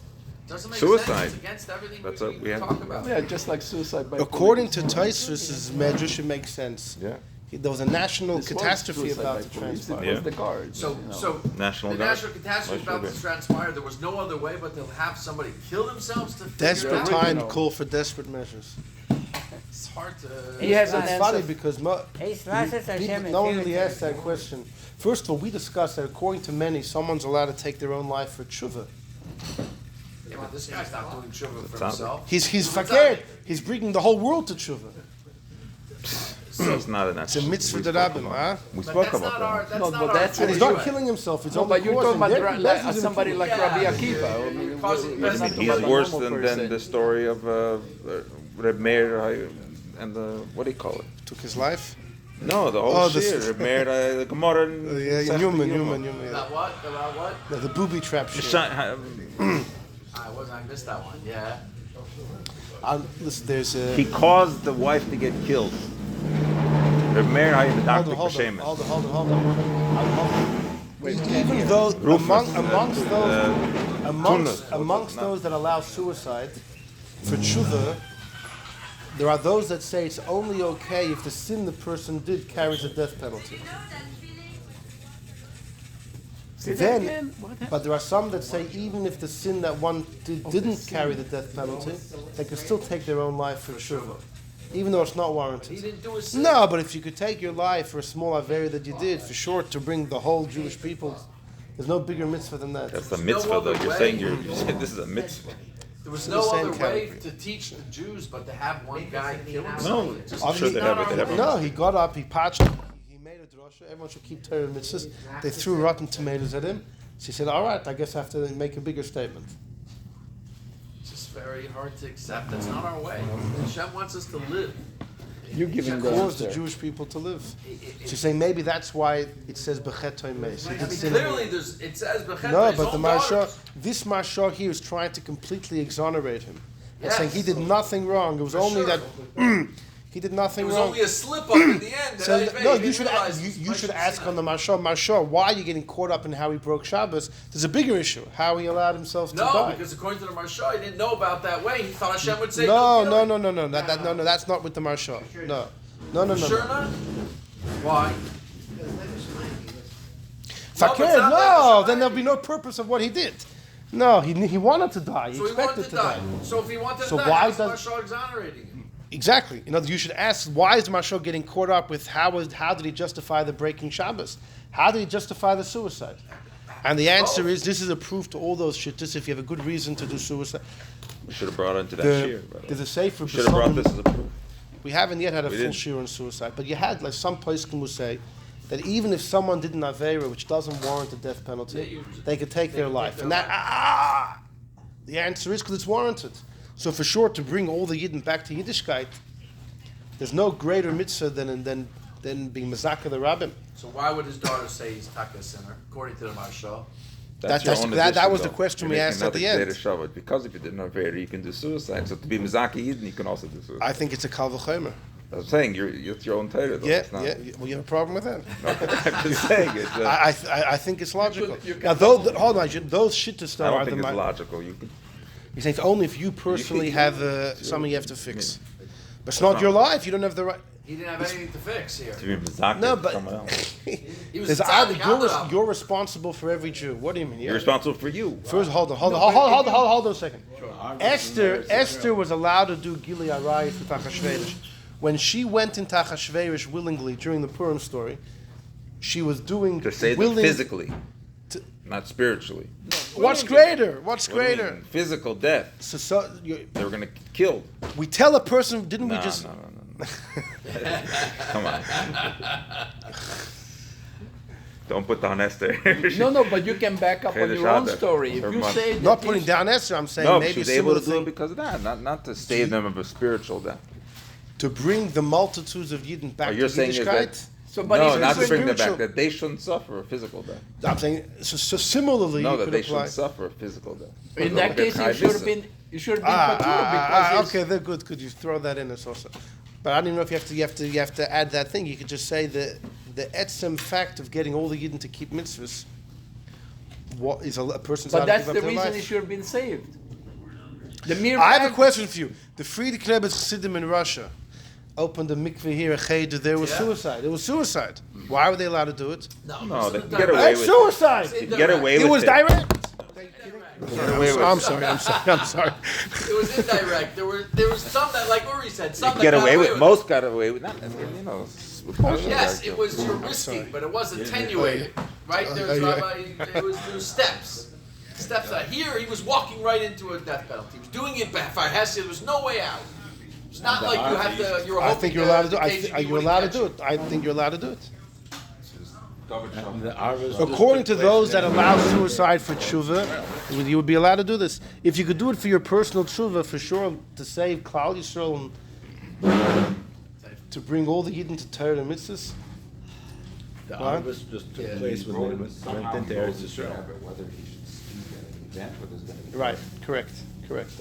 Doesn't make Suicide. sense. It's against everything That's we what we have- talk about. Yeah, just like suicide by According to police. Tosfos' medrash, it makes sense. Yeah. There was a national This was catastrophe suicide about by to police. transpire. It Yeah. was the guards. So, you know. so National the Guard. national catastrophe Why about should to transpire. There was no other way but to have somebody kill themselves to figure Desperate out. time know. call for desperate measures. It's hard to. He has an It's answer. funny because Eis lasses Hashem no one and really fear asked that question. First of all, we discussed that according to many, someone's allowed to take their own life for tshuva. Yeah, but this guy's not doing tshuva for Sounds- himself. He's What's fakir. that? He's bringing the whole world to tshuva. It's not an It's a mitzvah derabim, huh? We But spoke that's about not our. that. That's No, not but our. that's And he's Sure. not killing himself. He's No, only but you're talking causing about their blessings somebody and like Yeah. Rabbi Akiva. I mean, You're causing we're not blessings. talking He's about a worse normal than person. the story of Reb Meir and the, what do you call it? took his life. No, the Oh, whole the shit. Reb Meir, the Gemara. and Yeah, Sech human. Yuma. Yeah. About what? About what? No, the booby trap shit. Shi- I missed that one. Yeah. Listen, there's a. He caused the wife to get killed. Reb Meir, how you the doctor Hold on. b'shemes. Even though amongst Tunas, those that allow suicide for tshuva, there are those that say it's only okay if the sin the person did carries a death penalty. Say that Then, again? What happened? but there are some that say even if the sin that one didn't carry the death penalty, they can still take their own life for tshuva, even though it's not He warranted. didn't do a sin. No, but if you could take your life for a small avera that you did, for sure, to bring the whole Jewish people, there's no bigger mitzvah than that. That's the There's no mitzvah, though. other You're way. saying you're saying this is a mitzvah. There was in no the same other way category. to teach the Jews but to have one guy kill himself. No, It just- I'm sure it's they not have it. our They have way. it. No, he got up, he patched, he made a drasha, everyone should keep Torah and mitzvahs. They threw rotten tomatoes at him. So he said, all right, I guess I have to make a bigger statement. It's just very hard to accept. That's not our way. Hashem wants us to live. You're giving He the caused the answer. Jewish people to live. So saying maybe that's why it says B'chet Meis. I mean, clearly it says Bechet, No, his but the own Marsha, daughters. this Marsha here is trying to completely exonerate him. Yes. saying he did nothing wrong. It was only sure. that he did It nothing was wrong. only a slip up in the end. So no, you should should ask on the Mashal, why are you getting caught up in how he broke Shabbos? There's a bigger issue, how he allowed himself to No, die. because according to the Marsha, he didn't know about that way. He thought Hashem would say No, don't no, kill no, him. no, that's not with the Mashal. No. Sure not? Why? Fakir, No, but it's not no, like then there'll be no purpose of what he did. No, he wanted to die. He So he expected wanted to die. So if he wanted So to die, why how's the does- Marsha exonerating him? Exactly. You know, you should ask, why is Mashal getting caught up with how did he justify the breaking Shabbos? How did he justify the suicide? And the answer is, this is a proof to all those shittas. If you have a good reason to do suicide, We should have brought it into that The- shir. there's a safer. We should have brought this as a proof. We haven't yet had a We full didn't. shir on suicide, but you had, like some poskim will say, that even if someone did an avera which doesn't warrant a death penalty, they could take their life. And that, the answer is because it's warranted. So for sure, to bring all the Yidden back to Yiddishkeit, there's no greater mitzvah than being Mazaka the Rabbim. So why would his daughter say he's taka sinner, according to the Marsha? That your was own the addition, question You're we making asked at another the end. greater Shabbat. Because if you did not Avera, you can do suicide. So to be Mizaki Yidden, you can also do suicide. I think it's a Kal V'chomer. I'm saying, it's your own Torah, though. Yeah, It's not, yeah. Well, you have a problem with that? I'm just saying. It's, I think it's logical. You can- Now, hold on, those shittas I though don't are the think it's ma- logical. You can, He's saying it's only if you personally have something you have to fix. But it's not your life. You don't have the right. He didn't have anything to fix here. to be Mizaki No, is but someone else. He was there's telling either out you're responsible for every Jew. What do you mean? You're responsible for you. First, hold on a second. Esther was allowed to do Gili Arayis with Achashverosh. When she went into Achashverosh willingly during the Purim story, she was doing To say that willing- physically, not spiritually. What's greater? What's What do you greater? mean? Physical death. So They were going to kill. we tell a person, didn't we No, just? no. Come on. Don't put down Esther. No, but you can back up on Finish your own out story. If her you month. say that Not putting he's- down Esther. I'm saying No, maybe she was similar able to do thing it because of that, not to save them of a spiritual death. to bring the multitudes of Yidden back Oh, you're to saying is Yiddishkeit. that So, but no, if not it's to bring them spiritual- back. That they shouldn't suffer a physical death. I'm saying so similarly No, you that could they apply. shouldn't suffer a physical death. in that case, you should have been patur because Okay, they're good. Could you throw that in as also? But I don't even know if you have to add that thing. You could just say the etzem fact of getting all the Yidden to keep mitzvahs. What is a person's? But allowed to that's give the up their reason life. he should have been saved. The mere I have a fact- question for you. The Friedrich Rebbe's Chassidim in Russia opened a mikveh here, a cheder. There was suicide. It was suicide. Why were they allowed to do it? No, they can get away It's with suicide. it. They can get away It with was it. direct. Get away with I'm it. sorry. I'm sorry. It was indirect. There was some that, like Uri said, some They that get got away with. it. Most got away with. Not, you know. Yes, it was you're risking, but it was attenuated. Right? There's there was steps. Steps that here he was walking right into a death penalty. He was doing it by Hesed. There was no way out. It's not like you have to. You're I hoping think you're allowed to do. the Are KGB you wouldn't allowed to catch do it? I think you're allowed to do it. And the Arvas According to those that allow suicide for tshuva, you would be allowed to do this. If you could do it for your personal tshuva, for sure, to save Klal Yisrael and to bring all the Yidden to Torah and mitzvahs. The What? Arvas just took place when they went into Eretz Yisrael. Whether he should speak at an event where there's going to be Right. Correct.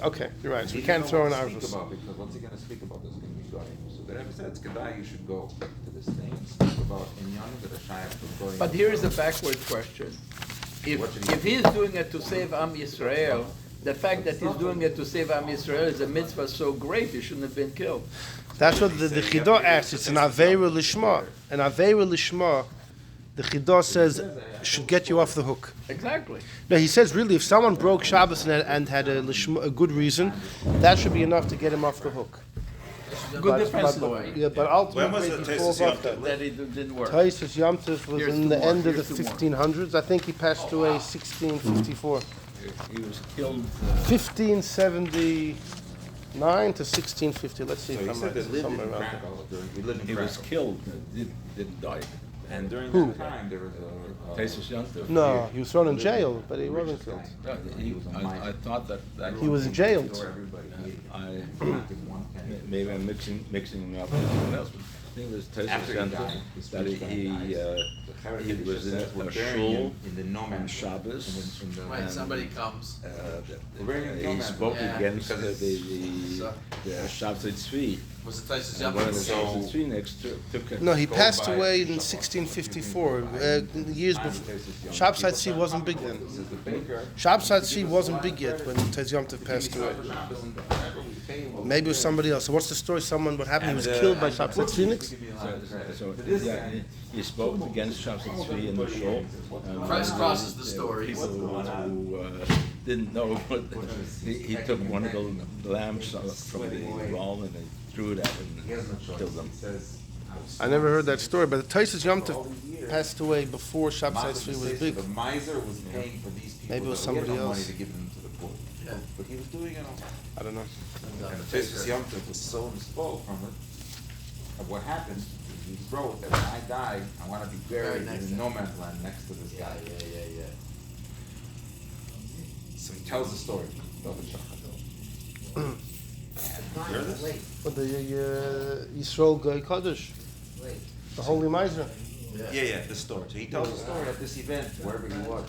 Okay. You're right. So we can't throw in Speak Arvus. about, because what's he going to speak about? There's going to be goyim. So the Rebbe said, it's Kedai, you should go to this thing and speak about Inyanim that are Shayach from goyim. But here is a backward question. If he's doing it to save Am Yisrael, the fact that he's doing it to save Am Yisrael is a mitzvah so great, he shouldn't have been killed. That's what the Chidah asks. It's an Aveira Lishma. An Aveira Lishma, the Chidah says, should get you off the hook. Exactly. No, he says really, if someone broke Shabbos and had a good reason, that should be enough to get him off the hook. Good defense lawyer. Yeah, but ultimately he falls off that. That it didn't work. Taisus Yom Tov was Here's in two the more, end of the here's two more. 1500s. I think he passed away 1654. He was killed. 1579 to 1650. Let's see So if he I'm said right. they lived Somewhere in around there. Krakow. He lived in He was Krakow. killed. Didn't die. And during Who? that time, there was a... Tesis Yontif. No, he was thrown in jail, but he wasn't killed. I thought that He was jailed. maybe I'm mixing him up with someone else. But thing was After he died, that he was in a shul in the no man's Shabbos. When somebody comes. He spoke against the Shabbos Tzvi. Was it Taisus And one of the Yom? Shabbos Tzvi next took it. No, he passed away in 1654. Years before. Shabbos Tzvi wasn't big then. Shabbos Tzvi wasn't big yet when Taisus Yom Tov passed away. Maybe it was somebody else. So what's the story? What happened? He was killed by Shabbos Phoenix? So he spoke against Shabbos Tzvi in the shul. Christ crosses the story. People who didn't know, but he took one of the lamps from the wall and he threw it at him and killed him. I never heard that story, but the Taisus Yom Tov passed away before Shabbos Tzvi was big. The miser was paying for these people. Maybe it was that he had somebody no else. money to give them to the poor. Yeah. But he was doing it all. I don't know. And the Taisus Yom Tov was so spoke from it of what happened. He wrote that when I die, I want to be buried in no man's land next to this guy. Yeah. So he tells the story. Hear this? But the Yisrael Goy Kaddish, the Holy Miser. Yeah, this story. So he tells the story at this event, wherever he was.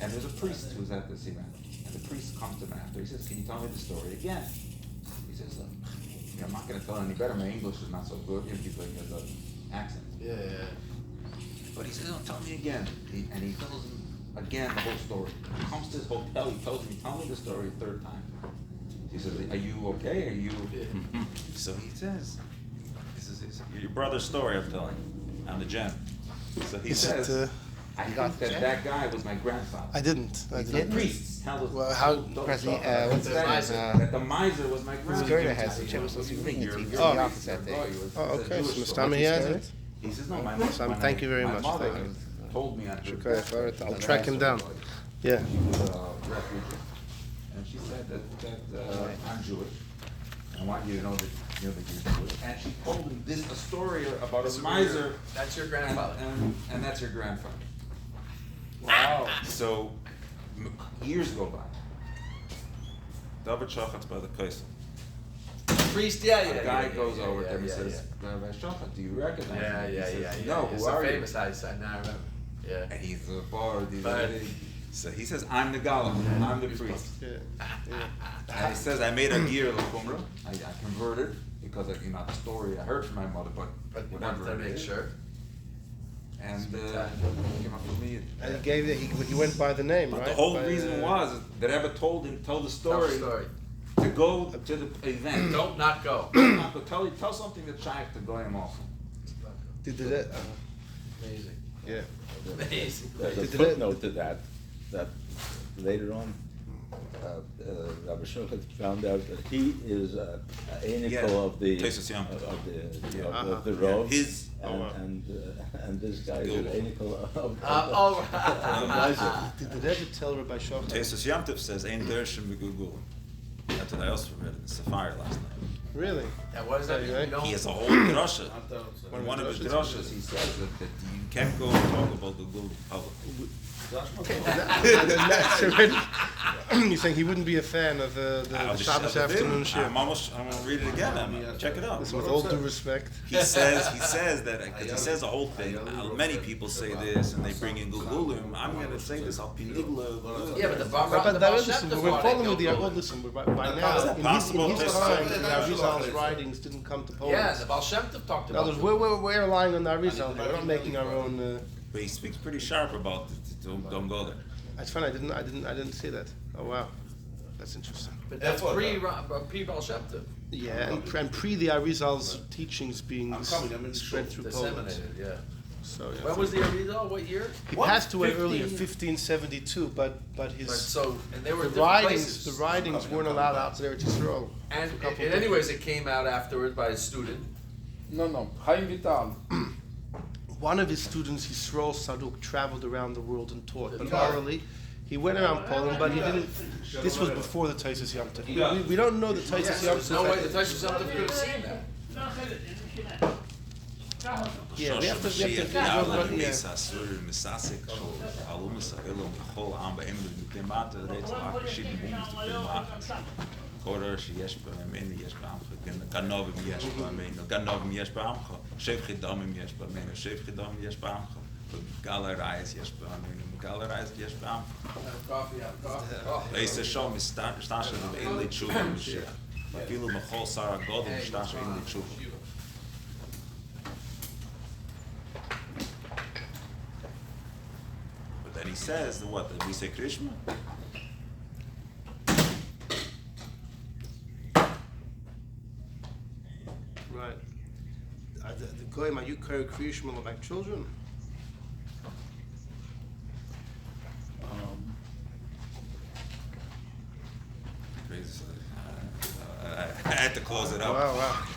And there's a priest who's at this event. And the priest comes to him after. He says, can you tell me the story again? He says, I'm not going to tell any better. My English is not so good. He's like, has an accent. Yeah. But he says, no, tell me again. And he tells him again the whole story. He comes to his hotel. He tells me, tell me the story a third time. He says, are you okay? Are you... So he says, Your brother's story I'm telling. I'm the gem. So he Is says, it, I thought that guy was my grandfather. I didn't. The priest tells us Well, how? What's the miser? that the miser was my grandfather. Gerda has the was supposed to bring it to you. Oh. The office that day. Oh, okay. So Mr. He has it. He says, no, my So mom. thank you very much. My mother Thank you. told me on her I'll track him down. Yeah. She was a refugee. And she said that I'm Jewish. I want you to know that you're Jewish. And she told him a story about a miser. That's your grandfather. And that's your grandfather. Wow. So years go by. David Shachat's by the Kaisel. Priest, A guy goes over to him and says, Rabbi Shachat, do you recognize me? He says, no, who are you? Famous eyesight, now I remember. Yeah. And he's a bar. But- So he says, I'm the Galam, I'm the priest. And he says, I made a gear l'kumra. I converted because of the story I heard from my mother, but you whatever. wanted to make sure. And he came up with me. And he gave he went by the name, But right? the whole By, reason was that Rebbe told him, tell the story, to go to the event. Don't not go. Not go. Tell something that's shaykh to Goyim also. Did that? Amazing. Yeah. Amazing. There's a Did it- footnote to that later on, Rabbi Shochet found out that he is Einikel of the Taisus Yom Tov. of the Rov, His and this guy is Einikel of the Miser. Did the Rebbe tell Rabbi Shochet? Taisus Yom Tov says, Ein Dershim v'Gugul. That's what I also read in the Sapphire last night. Really? And what does that mean? You He don't. has a whole drasha. In one of his drashas, he says that you can't go and talk about Gugul in public. You're saying he wouldn't be a fan of the Shabbos afternoon shir. I'm gonna read it again. Check it out. Listen, with all due respect. He says that because he says the whole thing. Many people say this and they bring in Gugulim. I'm gonna say this. I'll be Nigla. Yeah, but the But Baal listen, we're following with the listen. By now, Is that possible? in his time, the Arizal's writings didn't come to Poland. Yeah, the Baal Shem Tov talked In about other it. words, we're relying on the Arizal. We're not making our own. But he speaks pretty sharp about it. Don't go there. That's fine. I didn't see that. Oh wow, that's interesting. But that's pre Baal Shem Tov. Yeah, and pre the Arizal's teachings being spread through Poland. Disseminated, yeah. So yeah. When was the Arizal? What year? He passed away earlier, 1572. But his And they were the different writings places. weren't allowed out to Eretz Yisrael. And For a couple of anyways, it came out afterwards by a student. No. Chaim Vital. One of his students, Yisrael Saduk, traveled around the world and taught, but orally. He went around Poland, but he didn't. This was before the Taisus Yom Tov. We don't know the Taisus Yom There's no way the Tov. Taisus Yom Tov could have seen that. Yeah, we have to. קורא שיש באמנו יש בעמך, גנובים יש באמנו, גנובים יש בעמך, שב חידומים יש באמנו, שב חידומים יש בעמך, גל הרייס יש באמנו, גל הרייס יש בעמך. ואיזה שום שטה של אין לי תשובה משיח. אפילו מכל שר הגודל שטה של אין לי תשובה. But then he says, what, did we say Krishna? Right. The goyim, are you carry Krishma like children? I had to close it up. Wow, wow.